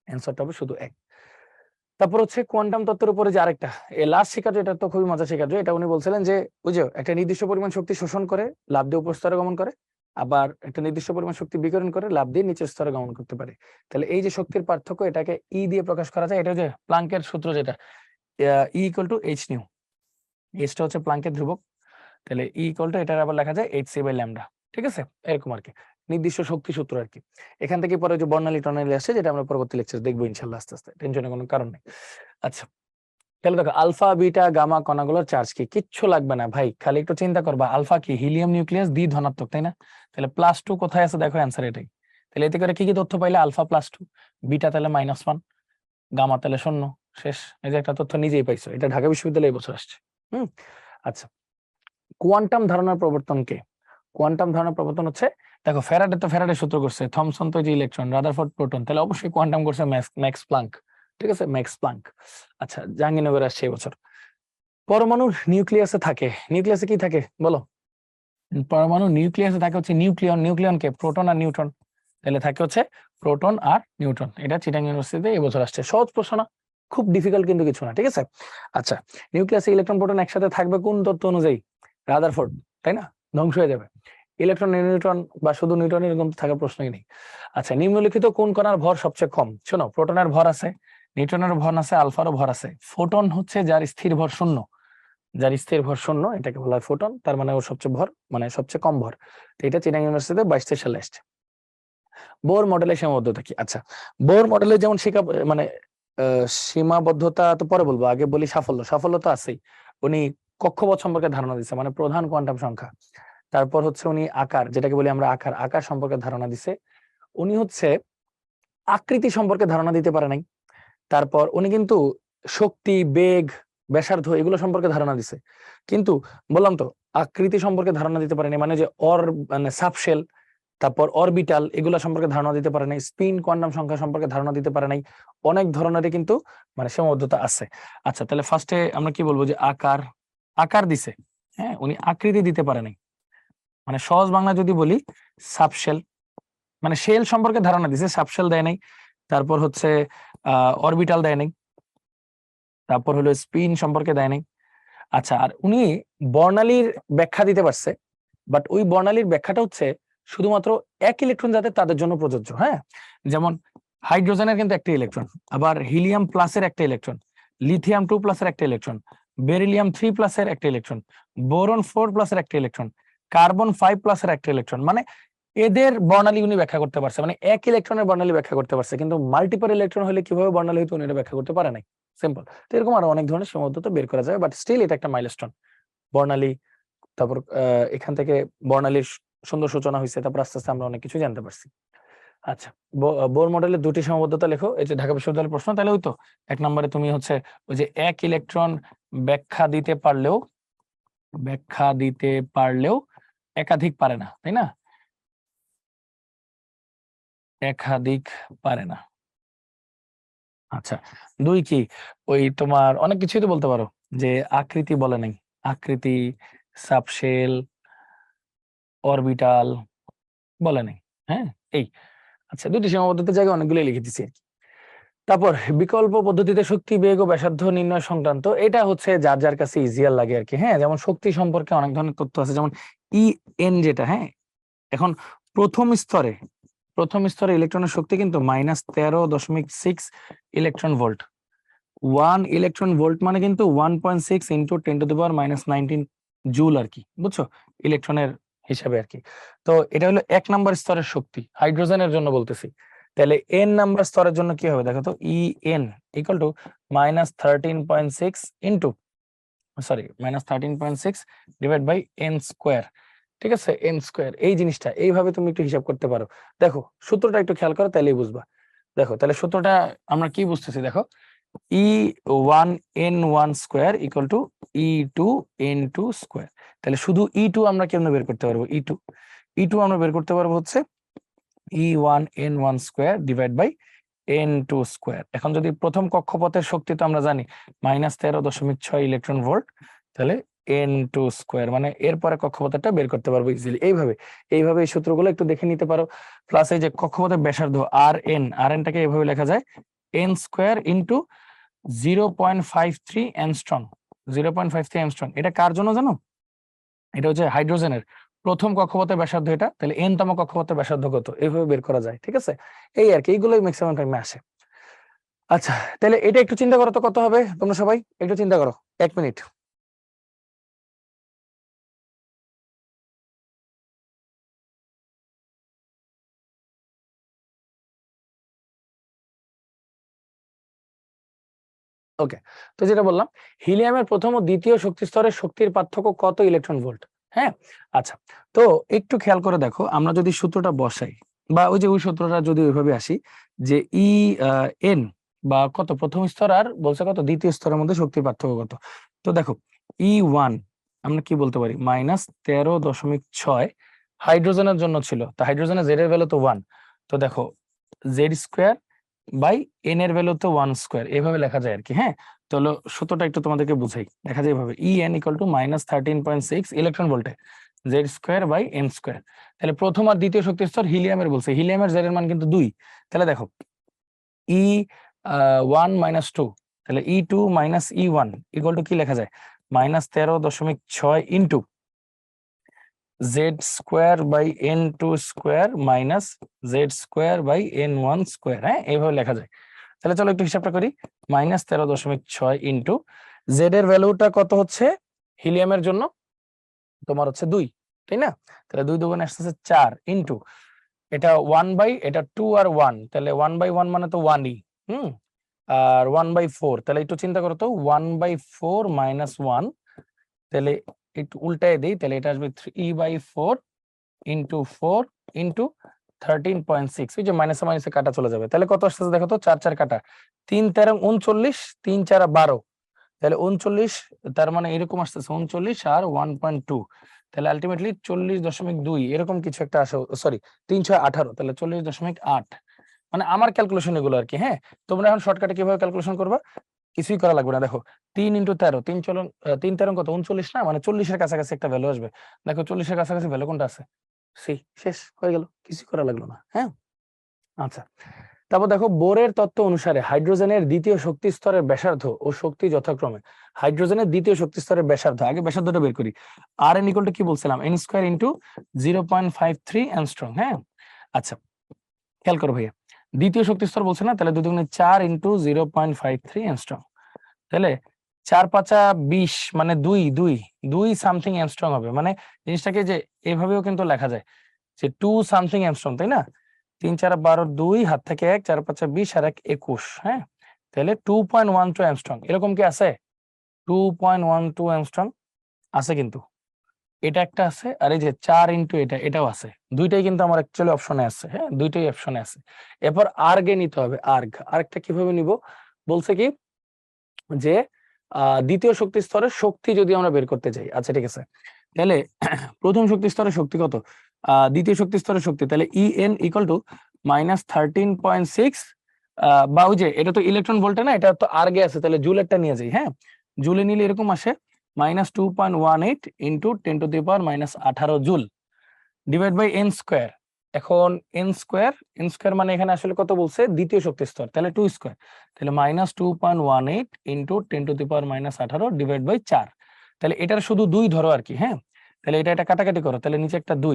অ্যান্সারটা হবে শুধু এক। তারপর হচ্ছে কোয়ান্টাম তত্ত্বের উপরে যে আরেকটা লাস্ট শিকার্য, এটা তো খুবই মজা শিকার্য। এটা উনি বলছিলেন যে ওই যে একটা নির্দিষ্ট পরিমাণ শক্তি শোষণ করে লাফ দিয়ে উপর স্তরে গমন করে, আবার একটা নির্দিষ্ট পরিমাণ শক্তি বিকিরণ করে লাফ দিয়ে নিচের স্তরে গমন করতে পারে। তাহলে এই যে শক্তির পার্থক্য, এটাকে ই দিয়ে প্রকাশ করা যায়। এটা যে প্লাঙ্কের সূত্র, যেটা E equal to H nu, এইচটা হচ্ছে প্লাঙ্কের ধ্রুবক, তাহলে ই ইকুয়াল টু এটার আবার লেখা যায় hc/λ। ঠিক আছে, এরকম আর কি, নির্দিষ্ট শক্তি সূত্র আর কি। এখান থেকে পরে যে বর্ণালী টর্নালী আসছে, যেটা আমরা পরবর্তী লেকচার দেখবো ইনশাল্লাহ আস্তে আস্তে, টেনশনের কোনো কারণ নেই। আচ্ছা, তাহলে দেখো আলফা বিটা গামা কণাগুলোর চার্জ কি? কিচ্ছু লাগবে না ভাই, খালি একটু চিন্তা করবা, আলফা কি? হিলিয়াম নিউক্লিয়াস, দ্বি ধনাত্মক, তাই না? তাহলে +2 কোথায় আছে দেখো, অ্যান্সার এটাই। তাহলে এতে করে কি কি তথ্য পাইলে? আলফা +2, বিটা তাহলে -1, গামা তাহলে 0, শেষ। এই যে একটা তথ্য নিজেই পাইছো, এটা ঢাকা বিশ্ববিদ্যালয়ে এই বছর আসছে। আচ্ছা, কোয়ান্টাম ধারণার প্রবর্তন কে? কোয়ান্টাম ধারণার প্রবর্তন হচ্ছে, দেখো ফ্যারাডে তো ফ্যারাডে সূত্র করছে, থমসন তো যে ইলেকট্রন, রাদারফোর্ড প্রোটন, তাহলে অবশ্যই কোয়ান্টাম করছে ম্যাক্স প্লাঙ্ক। ঠিক আছে, ম্যাক্স প্লাঙ্ক। আচ্ছা, জাহাঙ্গীরনগরে আসছে এবছর। পরমাণুর নিউক্লিয়াসে থাকে, নিউক্লিয়াসে কি থাকে বলো? পরমাণু নিউক্লিয়াসে থাকে হচ্ছে নিউক্লিয়ন, নিউক্লিয়ন কে? প্রোটন আর নিউট্রন, তাহলে থাকে হচ্ছে প্রোটন আর নিউট্রন। এটা চিটাং ইউনিভার্সিটিতে এবছর আসছে, সহজ প্রশ্ন না, খুব ডিফিকাল্ট কিন্তু কিছু না। ঠিক আছে, আচ্ছা, নিউক্লিয়াসে ইলেকট্রন প্রোটন একসাথে থাকবে কোন তত্ত্ব অনুযায়ী? রাদারফোর্ড, তাই না? ধ্বংস হয়ে যাবে ইলেকট্রন নিউট্রন, বা শুধু নিউট্রন, এরকম থাকার প্রশ্নই নেই। আচ্ছা, নিম্নলিখিত কোন কণার ভর সবচেয়ে কম? শোনো, প্রোটনের ভর আছে, নিউট্রনের ভর আছে, আলফারও ভর আছে। ফোটন হচ্ছে যার স্থির ভর 0, যার স্থির ভর 0, এটাকে বলা হয় ফোটন, তার মানে ওর সবচেয়ে ভর, মানে সবচেয়ে কম ভর। তো এটা চিটাং ইউনিভার্সিটিতে 22 সালে আসছে। বোর মডেলের সীমাবদ্ধতা কি? আচ্ছা, বোর মডেলের যেমন মানে সীমাবদ্ধতা তো পরে বলবো, আগে বলি সাফল্য। সাফল্য তো আছেই, উনি কক্ষপথ সম্পর্কে ধারণা দিচ্ছে, মানে প্রধান কোয়ান্টাম সংখ্যা। তারপর হচ্ছে উনি আকার, যেটাকে বলি আমরা আকার, আকার সম্পর্কে ধারণা দিছে। উনি হচ্ছে আকৃতি সম্পর্কে ধারণা দিতে পারে নাই। তারপর উনি কিন্তু শক্তি, বেগ, ব্যাসার্ধ এগুলো সম্পর্কে ধারণা দিছে, কিন্তু বললাম তো আকৃতি সম্পর্কে ধারণা দিতে পারেনি, মানে যে মানে সাবশেল, তারপর অরবিটাল, এগুলো সম্পর্কে ধারণা দিতে পারে নাই। স্পিন কোয়ান্টাম সংখ্যা সম্পর্কে ধারণা দিতে পারে নাই। অনেক ধরনেরই কিন্তু মানে সীমাবদ্ধতা আছে। আচ্ছা, তাহলে ফার্স্টে আমরা কি বলবো, যে আকার, আকার দিছে, হ্যাঁ, উনি আকৃতি দিতে পারে নাই। মানে সহজ বাংলা যদি বলি, সাবশেল, মানে শেল সম্পর্কে ধারণা দিছে, সাবশেল দেয় নাই। তারপর হচ্ছে অরবিটাল দেয় নাই। তারপর হলো স্পিন সম্পর্কে দেয় নাই। আচ্ছা, আর উনি বর্ণালীর ব্যাখ্যা দিতে পারছে, বাট ওই বর্ণালীর ব্যাখ্যাটা হচ্ছে শুধুমাত্র এক ইলেকট্রন যাতে তাদের জন্য প্রযোজ্য। হ্যাঁ, যেমন হাইড্রোজেনের কিন্তু একটা ইলেকট্রন, আবার হিলিয়াম প্লাসের একটা ইলেকট্রন, লিথিয়াম 2 প্লাসের একটা ইলেকট্রন, বেরিলিয়াম 3 প্লাসের একটা ইলেকট্রন, বোরন 4 প্লাসের একটা ইলেকট্রন, কার্বন 5 প্লাসের একটা ইলেকট্রন, মানে এদের বর্ণালী উনি ব্যাখ্যা করতে পারছে, মানে এক ইলেকট্রনের বর্ণালী ব্যাখ্যা করতে পারছে, কিন্তু মাল্টিপল ইলেকট্রন হলে কিভাবে বর্ণালী হতো উনি এটা ব্যাখ্যা করতে পারে নাই। সিম্পল। তো এরকম আরো অনেক ধরনের সীমাবদ্ধতা বের করা যায়, বাট স্টিল এটা একটা মাইলস্টোন, বর্ণালী। তারপর এখান থেকে বর্ণালীর সুন্দর সূচনা হয়েছে, তারপর আস্তে আস্তে আমরা অনেক কিছু জানতে পারছি। আচ্ছা, বোর মডেলের দুটি সীমাবদ্ধতা লেখো, এই যে ঢাকা বিশ্ববিদ্যালয়ের প্রশ্ন। তাহলে ওই তো 1 নম্বরে তুমি হচ্ছে ওই যে এক ইলেকট্রন ব্যাখ্যা দিতে পারলেও, ব্যাখ্যা দিতে পারলেও একাধিক পারে না, তাই না? একাধিক পারে না। আচ্ছা, 2 কি? ওই তোমার অনেক কিছুই তো বলতে পারো, যে আকৃতি বলে নাই, আকৃতি, সাবশেল, অরবিটাল বলে নাই। হ্যাঁ, এই। আচ্ছা, দুটি সীমাবদ্ধতার জায়গায় অনেকগুলো লিখে দিচ্ছি। তারপর বিকল্প পদ্ধতিতে শক্তি, বেগ ও ব্যাসার্ধ নির্ণয় সংক্রান্ত, এটা হচ্ছে যার যার কাছে ইজিয়ার লাগে আর কি। হ্যাঁ, যেমন শক্তি সম্পর্কে অনেক ধরনের তথ্য আছে, যেমন EN যেটা, হ্যাঁ এখন প্রথম স্তরে ইলেকট্রনের শক্তি কিন্তু -13.6 ইলেকট্রন ভোল্ট। 1 ইলেকট্রন ভোল্ট মানে কিন্তু 1.6 ইন্টু 10⁻⁻19 জুল আর কি, বুঝছো, ইলেকট্রনের হিসাবে আর কি। তো এটা হলো 1 নাম্বার স্তরের শক্তি, হাইড্রোজেনের জন্য বলতেছি। তাহলে N নাম্বার স্তরের জন্য কি হবে দেখো তো, EN equal to -13.6 into -13.6 divide by N square. ঠিক আছে, N স্কোয়ার, এই জিনিসটা এইভাবে তুমি একটু হিসাব করতে পারো। দেখো সূত্রটা একটু খেয়াল করো, তাহলেই বুঝবা। দেখো তাহলে সূত্রটা আমরা কি বুঝতেছি, দেখো E1N1 square equal to E2N2 square. তাহলে শুধু E2 আমরা কেমনে বের করতে পারবো, E2 আমরা বের করতে পারবো হচ্ছে E1N1 square divide by N2 square. এখন যদি প্রথম কক্ষপথের শক্তি তো আমরা জানি -13.6 ইলেকট্রন ভোল্ট, তাহলে N2 স্কোয়ার মানে এরপরে কক্ষপথটা বের করতে পারবো ইজিলি। এইভাবে এই সূত্রগুলো একটু দেখে নিতে পারো। প্লাস এই যে কক্ষপথের ব্যাসার্ধ RNটাকে এভাবে লেখা যায় N square into 0.53 angstrom. 0.53 angstrom, এটা কার জন্য জানো? এটা হচ্ছে হাইড্রোজেনের প্রথম কক্ষপথের ব্যাসার্ধ এটা। তাহলে N তম কক্ষপথের ব্যাসার্ধ কত, এইভাবে বের করা যায়। ঠিক আছে, এই আর কি, এইগুলোই ম্যাক্সিমাম টাইমে আসে। আচ্ছা, তাহলে এটা একটু চিন্তা করো তো কত হবে, তোমরা সবাই একটু চিন্তা করো 1 মিনিট। ওকে, তো যেটা বললাম, হিলিয়ামের প্রথম ও দ্বিতীয় শক্তি স্তরের শক্তির পার্থক্য কত ইলেকট্রন ভোল্ট। হ্যাঁ, আচ্ছা, তো একটু খেয়াল করে দেখো, আমরা যদি সূত্রটা বসাই বা ওই যে ওই সূত্রটা যদি ওইভাবে আসি যে EN বা কত প্রথম স্তর আর বলছে কত দ্বিতীয় স্তরের মধ্যে শক্তির পার্থক্য কত। তো দেখো E1 আমরা কি বলতে পারি, -13.6 হাইড্রোজেনের জন্য ছিল। তো হাইড্রোজেনের জেড এর ভ্যালু তো 1, তো দেখো জেড স্কোয়ার বাই N এর ভ্যালু তো 1 স্কোয়ার, এভাবে লেখা যায় আর কি। হ্যাঁ, তো সূত্রটা একটু তোমাদেরকে বুঝাই, দেখা যায় এভাবে EN ইকুয়াল টু -13.6 ইলেকট্রন ভোল্টে Z square by N square. তাহলে প্রথম আর দ্বিতীয় শক্তি স্তর হিলিয়ামের বলছে, হিলিয়ামের জেড এর মান কিন্তু 2। তাহলে দেখো E1 - 2, তাহলে E2 - E1 ইকুয়াল টু কি লেখা যায়, -13.6 into Z square by N2 square minus Z square by N1 square. হ্যাঁ, এইভাবে লেখা যায়। তাহলে চলো একটু হিসাবটা করি, -13.6 ইন্টু জেড এর ভ্যালুটা কত হচ্ছে হিলিয়ামের জন্য, তোমার হচ্ছে 2, তাই না? তাহলে 2 দুগুণে আসতেছে 4 ইন্টু এটা 1 বাই এটা 2 আর 1, তাহলে 1/1 মানে তো 1ই। আর 1/4, তাহলে একটু চিন্তা করো তো 1/4 - 1, তাহলে একটু উল্টায় দেই, তাহলে এটা আসবে 3/4 ইন্টু 4 ইন্টু 13.6, ওই যে মাইনাসে মাইনাসে কাটা চলে যাবে। তাহলে কত আসতেছে দেখো তো, 4 4 কাটা 3 13 39, 3 4 12, তাহলে 39, তার মানে এরকম আসতেছে 39 আর 1.2, তাহলে আলটিমেটলি 40.2 এরকম কিছু একটা আসে। সরি, 3 6 18, তাহলে 40.8, মানে আমার ক্যালকুলেশন এগুলো আর কি। হ্যাঁ, তোমরা এখন শর্টকাটে কিভাবে ক্যালকুলেশন করবা, কিছুই করা লাগবে না। দেখো 3 × 13, 3 13 কত 39 না, মানে 40-এর কাছাকাছি একটা ভ্যালু আসবে। দেখো 40-এর কাছাকাছি ভ্যালু কোনটা আছে, সি, শেষ হয়ে গেল, কিছু করা লাগলো না। হ্যাঁ, আচ্ছা, তারপর দেখো বোরের তত্ত্ব অনুসারে হাইড্রোজেনের দ্বিতীয় শক্তি স্তরের ব্যাসার্ধ ও শক্তি যথাক্রমে, হাইড্রোজেনের দ্বিতীয় শক্তি স্তরের ব্যাসার্ধ, আগে ব্যাসার্ধটা বের করি। Rn ইকুয়াল টু কি বলছিলাম, N স্কয়ার ইনটু 0.53 অ্যাংস্ট্রম। হ্যাঁ, আচ্ছা, খেয়াল করো ভাইয়া, দ্বিতীয় শক্তি স্তর বলছে না, তাহলে 2 দুগুণে 4 ইনটু 0.53 অ্যাংস্ট্রম, তাহলে 4 5 20 মানে 2 সামথিং অ্যাংস্ট্রম হবে। মানে জিনিসটাকে যে এভাবেও কিন্তু লেখা যায় যে 2 সামথিং অ্যাংস্ট্রম, তাই না? 3 4 12, 2 হাত থেকে 1, 4 5 20 আর 1 21। হ্যাঁ, তাহলে 2.12 অ্যাংস্ট্রম, এরকম কি আছে? 2.12 অ্যাংস্ট্রম আছে কিন্তু, এটা একটা আছে, আর এই যে 4 ইনটু এটাও আছে, দুইটাই কিন্তু আমার অ্যাকচুয়ালি অপশনে আছে। হ্যাঁ, দুইটাই অপশনে আছে। এরপর আর্গে নিতে হবে, আর্গটা কিভাবে নিব, বলছে কি যে দ্বিতীয় শক্তি স্তরের শক্তি যদি আমরা বের করতে চাই। আচ্ছা ঠিক আছে, তাহলে প্রথম শক্তি স্তরের শক্তি কত, দ্বিতীয় শক্তি স্তরের শক্তি, তাহলে EN ইকুয়াল টু -13.6, বা ওই যে এটা তো ইলেকট্রন ভোল্টে না, এটা তো আর্গে আছে, তাহলে জুলেরটা নিয়ে যাই। হ্যাঁ, জুলে নিলে এরকম আসে -2.18 into 10⁻⁻18 joule divide by N square. এখন এন স্কোয়ার মানে এখানে আসলে কত বলছে, দ্বিতীয় শক্তি স্তর, তাহলে 2 স্কোয়ার, তাহলে -2.18 ইন্টু 10⁻18 ডিভাইড বাই 4। তাহলে এটার শুধু 2 ধরো আর কি, হ্যাঁ, তাহলে এটা কাটাকাটি করো, তাহলে নিচে একটা 2,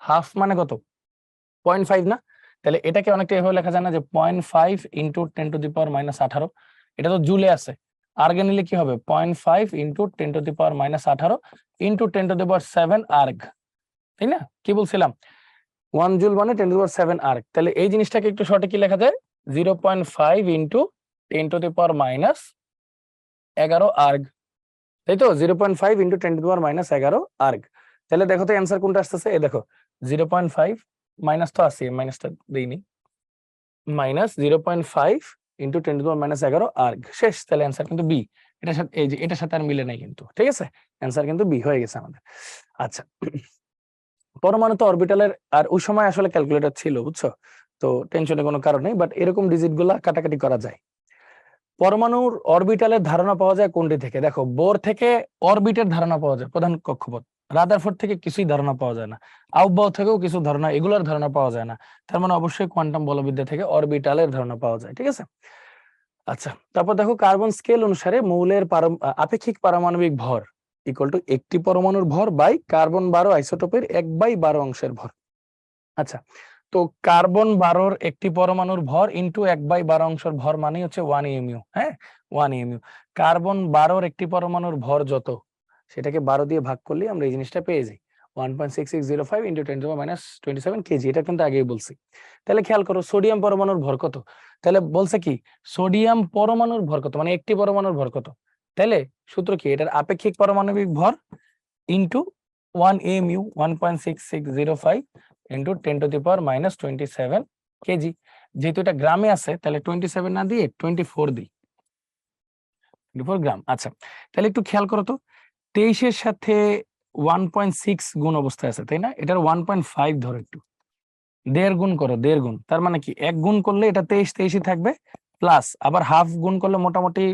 হাফ মানে কত 0.5 না, তাহলে এটাকে অনেকটা এভাবে লেখা যায় না যে 0.5 ইন্টু 10⁻18, এটা তো জুলে আছে, আর্গে নিলে কি হবে 0.5 ইন্টু 10⁻18 ইন্টু 10⁻7 আর্গ, তাই না, কি বলছিলাম 1 জুল মানে 10⁻7 আর্গ, তাহলে এই জিনিসটাকে একটু শর্টে কি লেখা যায় 0.5 ইন্টু 10⁻11 আর্গ, তাই তো 0.5 ইন্টু 10⁻11 আর্গ। তাহলে দেখো তো অ্যান্সার কোনটা আসতেছে, এই দেখো 0.5 মাইনাস তো আছে, মাইনাসটা দেইনি, -0.5 ইন্টু 10⁻11 আর্গ, শেষ। তাহলে অ্যান্সার কিন্তু বি, এটার সাথে এই যে এটার সাথে আর মিলে নাই কিন্তু, ঠিক আছে, অ্যান্সার কিন্তু বি হয়ে গেছে আমাদের। আচ্ছা, পরমাণু তো অরবিটালের আর ওই সময় আসলে ক্যালকুলেটর ছিল, বুঝছো, তো টেনশনের কোনো কারণ নেই, বাট এরকম ডিজিট গুলা কাটাকাটি করা যায়। পরমাণুর অরবিটালের ধারণা পাওয়া যায় কোনটি থেকে, দেখো বোর থেকে অরবিটের ধারণা পাওয়া যায়, প্রধান কক্ষপথ। রাদারফোর্ড থেকে কিছুই ধারণা পাওয়া যায় না, আউটবাউ থেকেও কিছু ধারণা, এগুলোর ধারণা পাওয়া যায় না, তার মানে অবশ্যই কোয়ান্টাম বলবিদ্যা থেকে অরবিটালের ধারণা পাওয়া যায়, ঠিক আছে। আচ্ছা, তারপর দেখো কার্বন স্কেল অনুসারে মৌলের আপেক্ষিক পারমাণবিক ভর ইকুয়াল টু একটি পরমাণুর ভর বাই কার্বন 12 আইসোটোপের 1/12 অংশের ভর। আচ্ছা, তো কার্বন 12 একটি পরমাণুর ভর ইন্টু 1/12 অংশের ভর মানে হচ্ছে 1 এমইউ, হ্যাঁ 1 এমইউ। কার্বন 12 একটি পরমাণুর ভর যত, সেটাকে 12 দিয়ে ভাগ করলে আমরা এই জিনিসটা পেয়ে যাই 1.6605 ইন্টু 10⁻27 কেজি, এটা কিন্তু আগেই বলছি। তাহলে খেয়াল করো সোডিয়াম পরমাণুর ভর কত, তাহলে বলছে কি সোডিয়াম পরমাণুর ভর কত, মানে একটি পরমাণুর ভর কত, তাহলে সূত্র কি, এটার আপেক্ষিক পারমাণবিক ভর ইন্টু 1 এমইউ 1.6605 ইন্টু 10⁻27 কেজি। যেহেতু এটা গ্রামে আছে তাহলে 27 না দিয়ে 24 দিই, 24 গ্রাম। আচ্ছা, তাহলে একটু খেয়াল করো তো 23-এর সাথে 1.6 গুণ অবস্থায় আছে, তাই না, এটার 1.5 ধরো, একটু 1.5 গুণ করো, 1.5 গুণ, তার মানে কি 1 গুণ করলে এটা 23 থাকবে, প্লাস আবার হাফ গুণ করলে মোটামুটি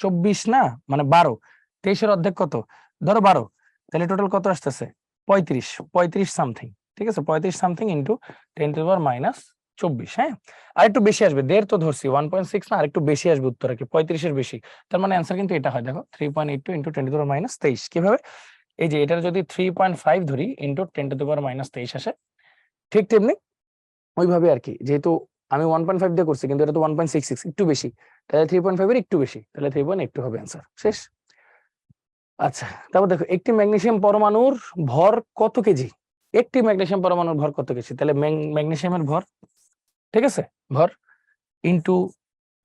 24 না, মানে 12, 23-এর অর্ধেক কত, ধরো 12, তাহলে টোটাল কত আসতেছে 35 সামথিং, ঠিক আছে, 35 সামথিং ইন্টু 10⁻24, হ্যাঁ, আর একটু বেশি আসবে, 1.5 তো ধরছি, 1.6 না, আর একটু বেশি আসবে উত্তর, আর কি 35-এর বেশি, তার মানে অ্যান্সার কিন্তু এটা হয়, দেখো 3.82 ইন্টু 10⁻23, কিভাবে, এই যে এটার যদি 3.5 ধরি ইন্টু 10⁻23 আসে, ঠিক তেমনি ওইভাবে আর কি, যেহেতু আমি 1.5 দিয়ে করছি কিন্তু এটা তো 1.66 একটু বেশি, তাহলে 3.5 এর একটু বেশি, তাহলে 3.82 হবে অ্যান্সার, শেষ। আচ্ছা, তারপর দেখো একটি ম্যাগনেসিয়াম পরমাণুর ভর কত কেজি, একটি ম্যাগনেসিয়াম পরমাণুর ভর কত কেজি, তাহলে ম্যাগনেসিয়ামের ভর, ঠিক আছে, ভর ইন্টু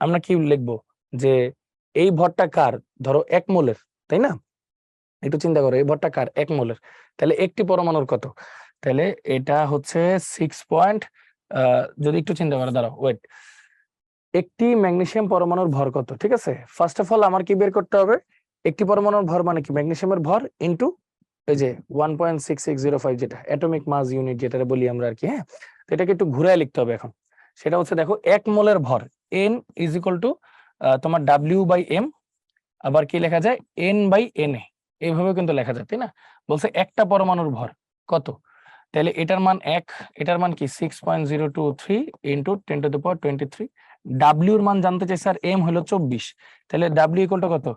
আমরা কি লিখবো যে এই ভরটা কার, ধরো 1 মোলের, তাই না, একটু চিন্তা করো এই ভরটা কার 1 মোলের, তাহলে একটি পরমাণুর কত, তাহলে এটা হচ্ছে 6 পয়েন্ট, যদি একটু চিন্তা করো, দাঁড়াও ওয়েট, একটি ম্যাগনেসিয়াম পরমাণুর ভর কত, ঠিক আছে, ফার্স্ট অফ অল আমার কি বের করতে হবে, একটি পরমাণুর ভর মানে কি ম্যাগনেসিয়ামের ভর ইন্টু এই যে 1.6605 যেটা অ্যাটমিক মাস ইউনিট যেটা বলি আমরা আর কি, হ্যাঁ, তো এটাকে একটু ঘুরায় লিখতে হবে এখন, সেটা হচ্ছে দেখো 1 মোলের ভর n ইজ ইকুয়াল টু তোমার W/m, আবার কি লেখা যায় n/na, এইভাবে কিন্তু লেখা যায়, তাই না, বলছে একটা পরমাণুর ভর কত, তাহলে এটার মান 1, এটার মান কি 6.023 ইন্টু 10⁻23, ডাব্লিউর মান জানতে চাই স্যার, এম হলো 24, তাহলে ডাব্লিউ ইকুয়াল টু কত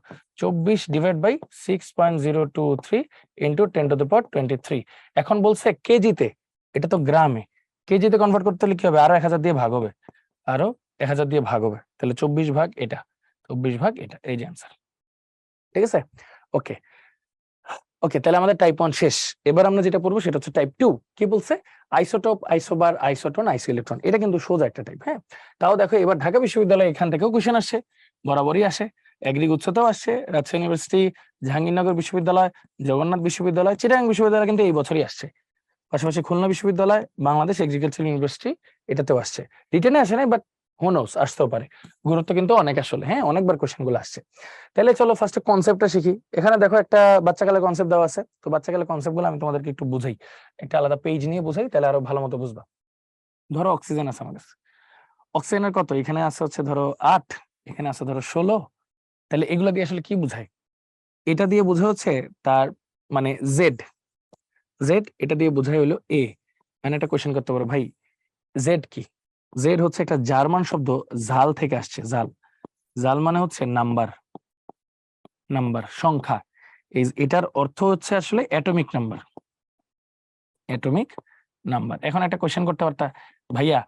24 ডিভাইড বাই 6.023 ইন্টু 10⁻23। এখন বলছে কেজিতে, এটা তো গ্রামে, কেজিতে কনভার্ট করতে হলে কি হবে, আরো 1000 দিয়ে ভাগ হবে, আরো 1000 দিয়ে ভাগ হবে, তাহলে 24 ভাগ এটা, 24 ভাগ এটা, এই যে অ্যান্সার, ঠিক আছে, ওকে ওকে, তাহলে আমাদের টাইপ 1 শেষ। এবার আমরা যেটা পড়বো সেটা হচ্ছে টাইপ 2। কি বলছে, আইসোটোপ, আইসোবার, আইসোটোন, আইসো ইলেকট্রন, এটা কিন্তু সোজা একটা টাইপ, হ্যাঁ, তাও দেখো এবার ঢাকা বিশ্ববিদ্যালয় এখান থেকেও কোশ্চেন আসছে, বরাবরই আসে, এগ্রিগুচ্ছতেও আসছে, রাজশাহী ইউনিভার্সিটি, জাহাঙ্গীরনগর বিশ্ববিদ্যালয়, জগন্নাথ বিশ্ববিদ্যালয়, চিটাগাং বিশ্ববিদ্যালয় কিন্তু এই বছরই আসছে, পাশাপাশি খুলনা বিশ্ববিদ্যালয়, বাংলাদেশ এগ্রিকালচার ইউনিভার্সিটি, এটাতেও আসছে, রিটেনে আসে নাই, বাট হোনোস আসতেও পারে, গুরুত্ব কিন্তু অনেক আসলে, হ্যাঁ, অনেকবার কোশ্চেন গুলো আসছে। তাহলে চলো ফার্স্টে কনসেপ্টটা শিখি, এখানে দেখো একটা বাচ্চাকালের কনসেপ্ট দেওয়া আছে, তো বাচ্চাকালের কনসেপ্ট গুলো আমি তোমাদেরকে একটু বুঝাই, একটা আলাদা পেজ নিয়ে বুঝাই, তাহলে আরো ভালো মতো বুঝবা। ধরো অক্সিজেন আছে আমার কাছে, অক্সিজেনের কত, এখানে আছে হচ্ছে ধরো 8, এখানে আছে ধরো 16, তাহলে এগুলো দিয়ে আসলে কি বুঝায়, এটা দিয়ে বোঝা হচ্ছে তার মানে জেড, এটা দিয়ে বোঝায় হলো এ, মানে একটা কোয়েশ্চেন করতে পারো, ভাই জেড কি? জেড হচ্ছে একটা জার্মান শব্দ, জাল থেকে আসছে। জাল, জাল মানে হচ্ছে নাম্বার, নাম্বার সংখ্যা। এটার অর্থ হচ্ছে আসলে অ্যাটমিক নাম্বার, অ্যাটমিক নাম্বার। এখন একটা কোয়েশ্চেন করতে পারতা, ভাইয়া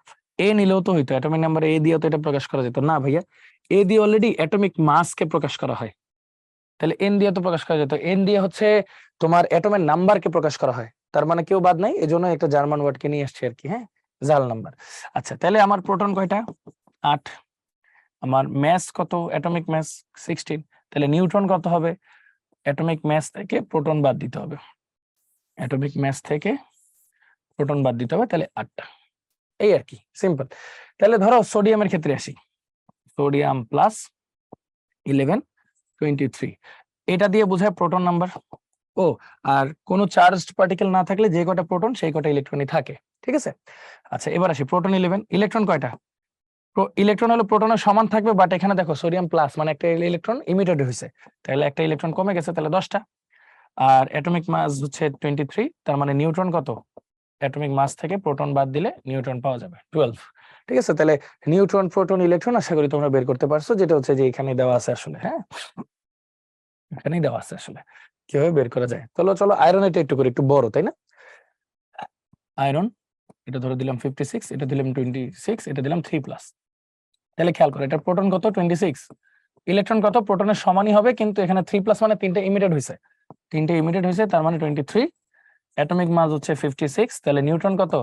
এ নিলেও তো হইতো, অ্যাটমিক নাম্বার এ দিয়েও তো এটা প্রকাশ করা যেত। না ভাইয়া, এ দিয়ে অলরেডি অ্যাটমিক মাসকে প্রকাশ করা হয়, তাহলে এন দিয়ে তো প্রকাশ করা যেত। এন দিয়ে হচ্ছে তোমার অ্যাটমের নাম্বারকে প্রকাশ করা হয়, তার মানে কেউ বাদ নাই, এজন্য একটা জার্মান ওয়ার্ডকে নিয়ে আসছে আর কি। হ্যাঁ, জাল নাম্বার। আচ্ছা, তাহলে আমার প্রোটন কয়টা? 8। আমার ম্যাস কত? Atomic mass 16। তাহলে নিউট্রন কত হবে? অ্যাটমিক ম্যাস থেকে প্রোটন বাদ দিতে হবে, অ্যাটমিক ম্যাস থেকে প্রোটন বাদ দিতে হবে, তাহলে 8টা। এই আর কি, সিম্পল। তাহলে ধরো সোডিয়ামের ক্ষেত্রে আসি, সোডিয়াম প্লাস 11 23, এটা দিয়ে বোঝায় প্রোটন নাম্বার। ও, আর কোন চার্জড পার্টিকেল না থাকলে যে কটা প্রোটন সেই কটা ইলেকট্রনই থাকে, ঠিক আছে। আচ্ছা, এবার আসি প্রোটন 11। ইলেকট্রন কয়টা? ইলেকট্রন হলো প্রোটনের সমান থাকবে, বাট এখানে দেখো সোডিয়াম প্লাস মানে একটা ইলেকট্রন ইমিটেড হয়েছে, তাহলে একটা ইলেকট্রন কমে গেছে, তাহলে 10টা। আর অ্যাটমিক মাস হচ্ছে 23, তার মানে নিউট্রন কত? অ্যাটমিক মাস থেকে প্রোটন বাদ দিলে নিউট্রন পাওয়া যাবে 12। ঠিক আছে, তাহলে নিউট্রন, প্রোটন, ইলেকট্রন আশা করি তোমরা বের করতে পারছো, যেটা হচ্ছে যে এখানে দেওয়া আছে আসলে। হ্যাঁ, এখানেই দেওয়া আছে আসলে কিভাবে বের করা যায়। চলো চলো আয়রন এটা একটু করে, একটু বড় তাই না? আয়রন এটা ধরে দিলাম 56, এটা দিলাম 26, এটা দিলাম 3+। তাহলে খেয়াল করো, এটা প্রোটন কত? 26, ইলেকট্রন কত? প্রোটনের সমানই হবে, কিন্তু এখানে 3+ মানে তিনটে ইমিটেড হয়েছে, তিনটে ইমিটেড হয়েছে, তার মানে 23। অ্যাটমিক মাস হচ্ছে 56, তাহলে নিউট্রন কত?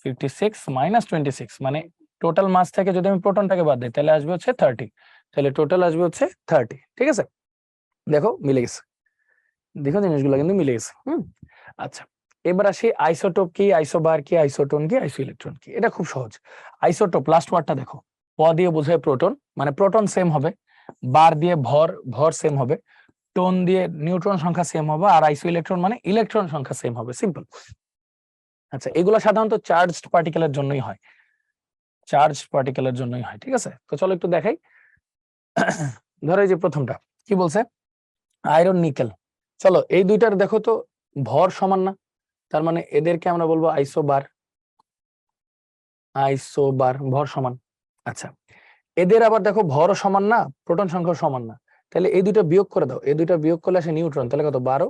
56 মাইনাস 26, মানে টোটাল মাস থেকে যদি আমি প্রোটনটাকে বাদ দিই তাহলে আসবে হচ্ছে 30, তাহলে টোটাল আসবে হচ্ছে 30। ঠিক আছে, দেখো মিলে গেছে, দেখো জিনিসগুলো কিন্তু মিলে গেছে। আচ্ছা, এবার আসি আইসোটোপ কি, আইসোবার কি, আইসোটোন কি, আইসো ইলেকট্রন কি। এটা খুব সহজ। আইসোটোপ লাস্ট ওয়ার্ডটা দেখো, প দিয়ে বোঝায় প্রোটন, মানে প্রোটন সেম হবে, বার দিয়ে ভর, ভর সেম হবে, টোন দিয়ে নিউট্রন সংখ্যা সেম হবে, আর আইসো ইলেকট্রন মানে ইলেকট্রন সংখ্যা সেম হবে, সিম্পল। আচ্ছা, এগুলো সাধারণত চার্জড পার্টিকেলের জন্যই হয়, চার্জড পার্টিকেলের জন্যই হয়। ঠিক আছে, তো চলো একটু দেখাই। ধরো এই যে প্রথমটা কি বলছে, আয়রন নিকেল। চলো এই দুইটার দেখো তো ভর সমান না, তার মানে এদেরকে আমরা বলবো আইসোবার, আইসোবার ভর সমান। আচ্ছা, এদের আবার দেখো ভরও সমান না, প্রোটন সংখ্যাও সমান না, তাহলে এই দুইটা বিয়োগ করে দাও, এই দুইটা বিয়োগ করলে আসে নিউট্রন, তাহলে কত? 12।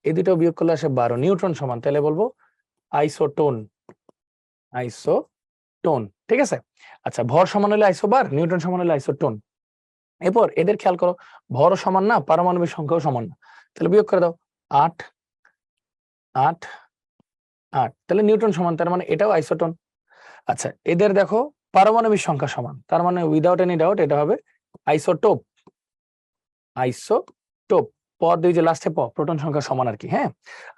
এই দুটো বিয়োগ করলে আসে 12, নিউট্রন সমান, তাহলে বলবো আইসোটোন, আইসোটোন। ঠিক আছে, আচ্ছা, ভর সমান হলে আইসোবার, নিউট্রন সমান হলে আইসোটোন। এরপর এদের খেয়াল করো, ভরও সমান না, পারমাণবিক সংখ্যাও সমান না, তাহলে বিয়োগ করে দাও, 8 8 8, তাহলে নিউট্রন সমান, তার মানে এটাও আইসোটোন। আচ্ছা, এদের দেখো পারমাণবিক সংখ্যা সমান, তার মানে উইদাউট এনি ডাউট এটা হবে আইসোটোপ, আইসোটোপ। পদ দুই যে লাস্টে প্রোটন সংখ্যা সমান আর কি। হ্যাঁ,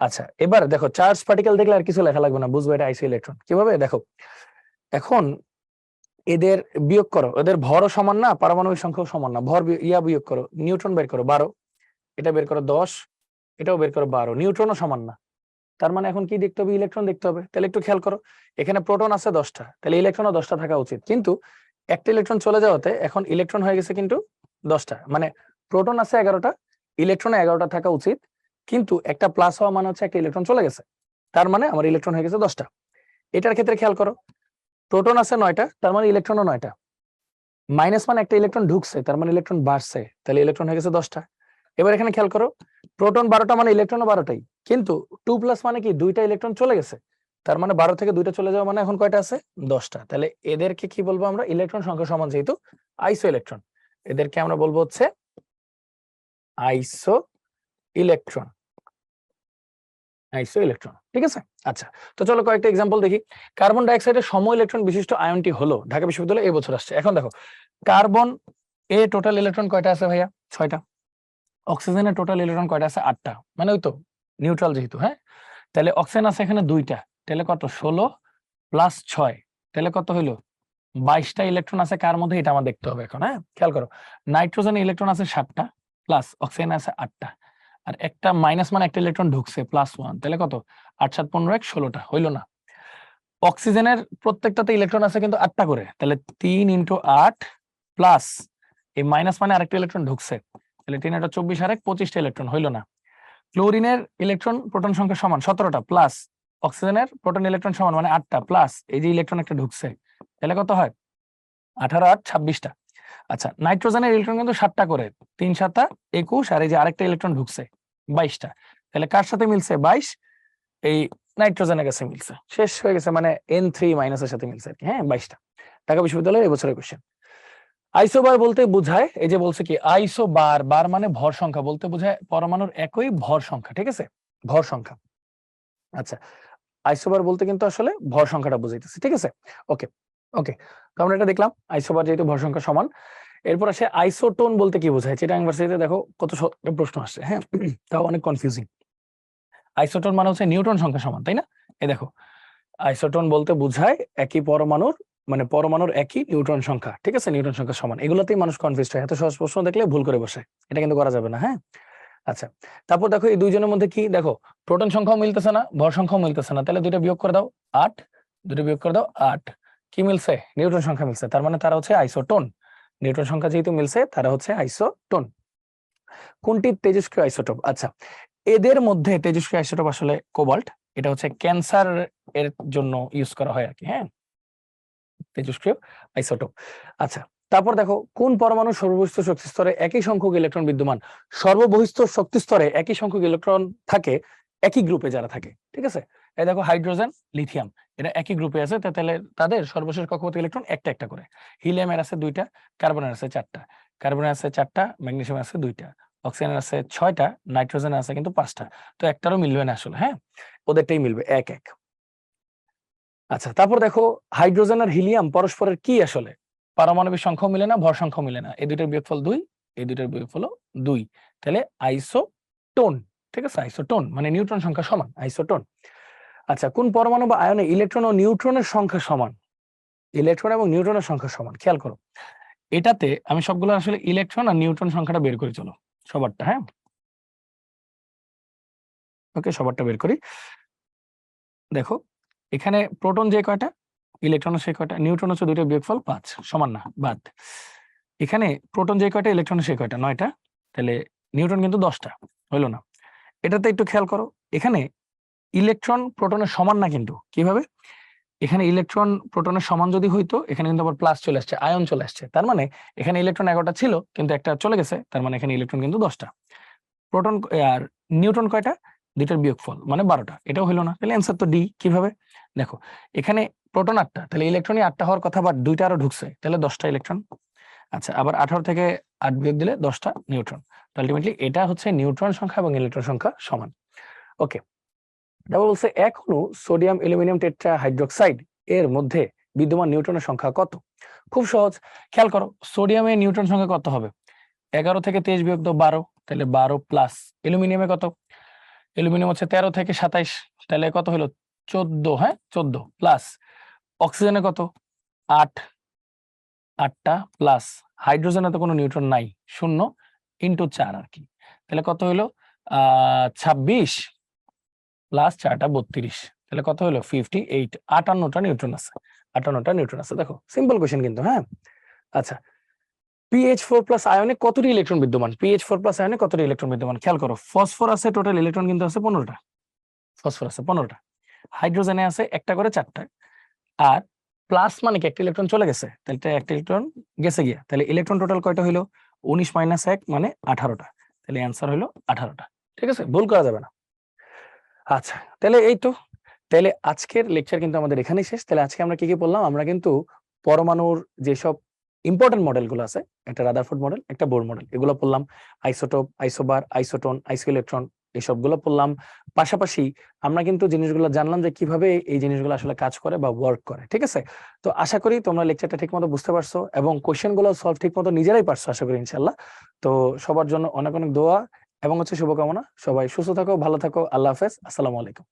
আচ্ছা, এবার দেখো চার্জ পার্টিকেল দেখলে আর কিছু লেখা লাগবে না, বুঝবো এটা আইসো ইলেকট্রন। কিভাবে দেখো, এখন এদের বিয়োগ করো, এদের ভরও সমান না, পারমাণবিক সংখ্যাও সমান না, ভর বিয়োগ করো, নিউট্রন বের করো 12, এটা বের করো 10, এটাও বের করো 12, নিউট্রনও সমান না, তার মানে এখন কি দেখতে হবে? ইলেকট্রন দেখতে হবে। তাহলে একটু খেয়াল করো, এখানে প্রোটন আছে 10টা, তাহলে ইলেকট্রনও 10টা থাকা উচিত, কিন্তু একটা ইলেকট্রন চলে যাওয়াতে এখন ইলেকট্রন হয়ে গেছে কিন্তু 10টা, মানে প্রোটন আছে 11টা, ইলেকট্রন 11টা থাকা উচিত, কিন্তু একটা প্লাস হওয়া মানে হচ্ছে একটা ইলেকট্রন চলে গেছে, তার মানে আমার ইলেকট্রন হয়ে গেছে 10টা। এটার ক্ষেত্রে খেয়াল করো, প্রোটন আছে 9টা, তার মানে ইলেকট্রনও 9টা, মাইনাস মানে একটা ইলেকট্রন ঢুকছে, তার মানে ইলেকট্রন বাড়ছে, তাহলে ইলেকট্রন হয়ে গেছে 10টা। এবার এখানে খেয়াল করো, প্রোটন 12টা মানে ইলেকট্রনও 12টাই, কিন্তু 2+ মানে কি দুইটা ইলেকট্রন চলে গেছে, তার মানে 12 থেকে দুইটা চলে যাওয়া মানে এখন কয়টা আছে? 10টা। তাহলে এদেরকে কি বলবো আমরা? ইলেকট্রন সংখ্যা সমান, যেহেতু আইসো ইলেকট্রন, এদেরকে আমরা বলবো হচ্ছে আইসো ইলেকট্রন, আইসো ইলেকট্রন। ঠিক আছে, আচ্ছা, তো চলো কয়েকটা এক্সাম্পল দেখি। কার্বন ডাইঅক্সাইডের সম ইলেকট্রন বিশিষ্ট আয়নটি হলো, ঢাকা বিশ্ববিদ্যালয়ে এই বছর আসছে। এখন দেখো, কার্বন এ টোটাল ইলেকট্রন কয়টা আছে ভাইয়া? 6টা। অক্সিজেনের টোটাল ইলেকট্রন কয়টা আছে? 8টা, মানে ওই তো নিউট্রাল যেহেতু। হ্যাঁ, তাহলে অক্সিজেন আছে এখানে 2টা, তাহলে কত? 16 প্লাস 6, তাহলে কত হইলো? 22টা ইলেকট্রন আছে কার মধ্যে? এটা আমার দেখতে হবে এখন। হ্যাঁ, খেয়াল করো, নাইট্রোজেন ইলেকট্রন আছে 7টা, প্লাস অক্সিজেন আছে 8টা, আর একটা মাইনাস মানে একটা ইলেকট্রন ঢুকছে +1, তাহলে কত? 8 7 15 1 16টা, হইলো না? অক্সিজেনের প্রত্যেকটাতে ইলেকট্রন আছে কিন্তু 8টা করে, তাহলে 3 × 8 প্লাস এই মাইনাস মানে আরেকটা ইলেকট্রন ঢুকছে, তাহলে 3 × 8 24 আর 1 25টা ইলেকট্রন, হইলো না? ক্লোরিনের ইলেকট্রন প্রোটন সংখ্যা সমান 17টা, প্লাস অক্সিজেনের প্রোটন ইলেকট্রন সমান মানে 8টা প্লাস এই যে ইলেকট্রন একটা ঢুকছে, তাহলে কত হয় 18 8 26টা। আচ্ছা নাইট্রোজেনের ইলেকট্রন কিন্তু 7টা করে, 3 7 21, আর এই যে আরেকটা ইলেকট্রন ঢুকছে 22টা, তাহলে কার সাথে মিলছে 22, এই নাইট্রোজেনের কাছে মিলছে, শেষ হয়ে গেছে, মানে N3 মাইনাসের সাথে মিলছে আর কি। হ্যাঁ 22টা। ঢাকা বিশ্ববিদ্যালয়ের এবছরের কোশ্চেন। আইসোবার বলতে বোঝায়, এই যে বলছে কি আইসোবার, বার মানে ভর সংখ্যা, বলতে বোঝায় পরমাণুর একই ভর সংখ্যা, ঠিক আছে, ভর সংখ্যা। আচ্ছা আইসোবার বলতে কিন্তু আসলে ভর সংখ্যাটা বুঝাইতেছে, ঠিক আছে। ওকে ওকে, তো আমরা এটা দেখলাম আইসোবার যেহেতু ভর সংখ্যা সমান। এরপর আসে আইসোটোন বলতে কি বোঝায়, চিটাগাং ইউনিভার্সিটিতে দেখো কত প্রশ্ন আসছে, হ্যাঁ তাও অনেক কনফিউজিং। আইসোটোন মানে হচ্ছে নিউট্রন সংখ্যা সমান, তাই না? এই দেখো আইসোটোন বলতে বোঝায় একই পরমাণুর, মানে পরমাণুর একই নিউট্রন সংখ্যা, ঠিক আছে, নিউট্রন সংখ্যা সমান। এগুলোতেই মানুষ কনফিউজ হয়, এত সহজ প্রশ্ন দেখলে ভুল করে বসে, এটা কিন্তু করা যাবে না। হ্যাঁ আচ্ছা, তারপর দেখো এই দুইজনের মধ্যে কি, দেখো প্রোটন সংখ্যাও মিলতেছে না, ভর সংখ্যাও মিলতেছে না, তাহলে দুইটা বিয়োগ করে দাও 8, দুটো বিয়োগ করে দাও 8, কি মিলছে, নিউট্রন সংখ্যা মিলছে, তার মানে তারা হচ্ছে আইসোটোন। নিউট্রন সংখ্যা যেহেতু মিলছে তারা হচ্ছে আইসোটোন। কোনটি তেজস্ক্রিয় আইসোটোপ? আচ্ছা এদের মধ্যে তেজস্ক্রিয় আইসোটোপ আসলে কোবাল্ট, এটা হচ্ছে ক্যান্সার এর জন্য ইউজ করা হয় আর কি। হ্যাঁ তেজস্ক্রিয় আইসোটোপ। আচ্ছা তারপর দেখো কোন পরমাণু সর্ববহিস্থ শক্তি স্তরে একই সংখ্যক ইলেকট্রন বিদ্যমান? সর্ববহিস্থ শক্তি স্তরে একই সংখ্যক ইলেকট্রন থাকে একই গ্রুপে যারা থাকে, ঠিক আছে। এই দেখো হাইড্রোজেন লিথিয়াম এরা একই গ্রুপে আছে, তাহলে তাদের সর্বশেষ কক্ষপথ ইলেকট্রন একটা একটা করে। হিলিয়ামের আছে 2টা, কার্বনের আছে 4টা, কার্বনের আছে 4টা, ম্যাগনেসিয়াম আছে 2টা, অক্সিজেনের আছে 6টা, নাইট্রোজেন আছে কিন্তু 5টা। তো একটারও মিলবে না আসলে, হ্যাঁ ওদেরটাই মিলবে এক এক। আচ্ছা তারপর দেখো হাইড্রোজেন আর হিলিয়াম পরস্পরের কি আসলে, পারমাণবিক সংখ্যাও মিলে না, ভর সংখ্যাও মিলে না, এই দুইটার বিয়োগফল 2, এই দুইটার বিয়োগফল 2, তাহলে আইসোটোন, ঠিক আছে, আইসোটোন মানে নিউট্রন সংখ্যা সমান, আইসোটোন। আচ্ছা কোন পরমাণু বা আয়নে ইলেকট্রন ও নিউট্রনের সংখ্যা সমান? ইলেকট্রন এবং নিউট্রনের সংখ্যা সমান, খেয়াল করো এটাতে আমি সবগুলো আসলে ইলেকট্রন আর নিউট্রন সংখ্যাটা বের করি, চলো সবারটা। হ্যাঁ ওকে, সবারটা বের করি। দেখো এখানে প্রোটন যে কয়টা, ইলেকট্রন সে কয়টা, নিউট্রন হচ্ছে 2টা, বিয়োগফল 5, সমান না, বাদ। এখানে প্রোটন যে কয়টা, ইলেকট্রন সে কয়টা, 9টা, তাহলে নিউট্রন কিন্তু 10টা, হইলো না। এটাতে একটু খেয়াল করো, এখানে ইলেকট্রন প্রোটনের সমান না, কিন্তু কিভাবে, এখানে ইলেকট্রন প্রোটনের সমান যদি হইতো, এখানে কিন্তু আবার প্লাস চলে আসছে, আয়ন চলে আসছে, তার মানে এখানে ইলেকট্রন 11টা ছিল কিন্তু একটা চলে গেছে, তার মানে এখানে ইলেকট্রন কিন্তু 10টা। প্রোটন আর নিউট্রন কয়টা, 2টার বিয়োগফল মানে 12টা, এটাও হইলো না, তাহলে অ্যান্সার তো ডি। কিভাবে, দেখো এখানে প্রোটন 8টা, তাহলে ইলেকট্রনই 8টা হওয়ার কথা, বাট 2টা আরো ঢুকছে, তাহলে 10টা ইলেকট্রন। আচ্ছা আবার 18 থেকে 8 বিয়োগ দিলে 10টা নিউট্রন, তো আলটিমেটলি এটা হচ্ছে নিউট্রন সংখ্যা এবং ইলেকট্রন সংখ্যা সমান। ওকে, তারপর বলছে এক অণু সোডিয়াম অ্যালুমিনিয়াম টেট্রা হাইড্রোক্সাইড এর মধ্যে বিদ্যমান নিউট্রনের সংখ্যা কত? খুব সহজ, খেয়াল করো সোডিয়ামের নিউট্রন সংখ্যা কত হবে, 11 থেকে 23 বিয়োগ দাও 12, তাহলে 12 প্লাস অ্যালুমিনিয়ামে কত, অ্যালুমিনিয়াম হচ্ছে 13 থেকে 27, তাহলে কত হলো 14, হ্যাঁ 14 প্লাস অক্সিজেনে কত 8, 8টা প্লাস হাইড্রোজেনে তো কোনো নিউট্রন নাই, 0 ইন্টু 4 আর কি, তাহলে কত হলো 26 প্লাস 4টা 32, তাহলে কত হলো 58, 58টা নিউট্রন আছে, 58টা নিউট্রন আছে। দেখো সিম্পল কোশ্চেন কিন্তু। হ্যাঁ আচ্ছা PH4+ আয়নে কতটি ইলেকট্রন বিদ্যমান, PH4+ আয়নে কতটি ইলেকট্রন বিদ্যমান, খেয়াল করো ফসফর আছে, টোটাল ইলেকট্রন কিন্তু আছে 15টা, ফসফর আছে 15টা, হাইড্রোজেনে আছে একটা করে 4টা, আর প্লাস মানে কি একটা ইলেকট্রন চলে গেছে, তাহলে একটা ইলেকট্রন গেছে গিয়া, তাহলে ইলেকট্রন টোটাল কয়টা হইলো 19 - 1 মানে 18টা, তাহলে অ্যান্সার হইলো 18টা, ঠিক আছে, ভুল করা যাবে না। আচ্ছা তাহলে এই তো, তাহলে আজকের লেকচার কিন্তু আমাদের এখানেই শেষ। তাহলে আজকে আমরা কি কি বললাম, আমরা কিন্তু পরমাণুর যেসব ইম্পর্টেন্ট মডেলগুলো আছে, একটা রাদারফোর্ড মডেল, একটা বোর মডেল, এগুলো পড়লাম, আইসোটোপ, আইসোবার, আইসোটোন, আইসো ইলেকট্রন, এসবগুলো পড়লাম। পাশাপাশি আমরা কিন্তু জিনিসগুলো জানলাম যে কিভাবে এই জিনিসগুলো আসলে কাজ করে বা ওয়ার্ক করে, ঠিক আছে। তো আশা করি তোমরা লেকচারটা ঠিক মতো বুঝতে পারছো এবং কোশ্চেনগুলো সলভ ঠিক মতো নিজেরাই পারছো, আশা করি ইনশাল্লাহ। তো সবার জন্য অনেক অনেক দোয়া এবং হচ্ছে শুভকামনা, সবাই সুস্থ থাকো, ভালো থাকো, আল্লাহ হাফেজ, আসসালামু আলাইকুম।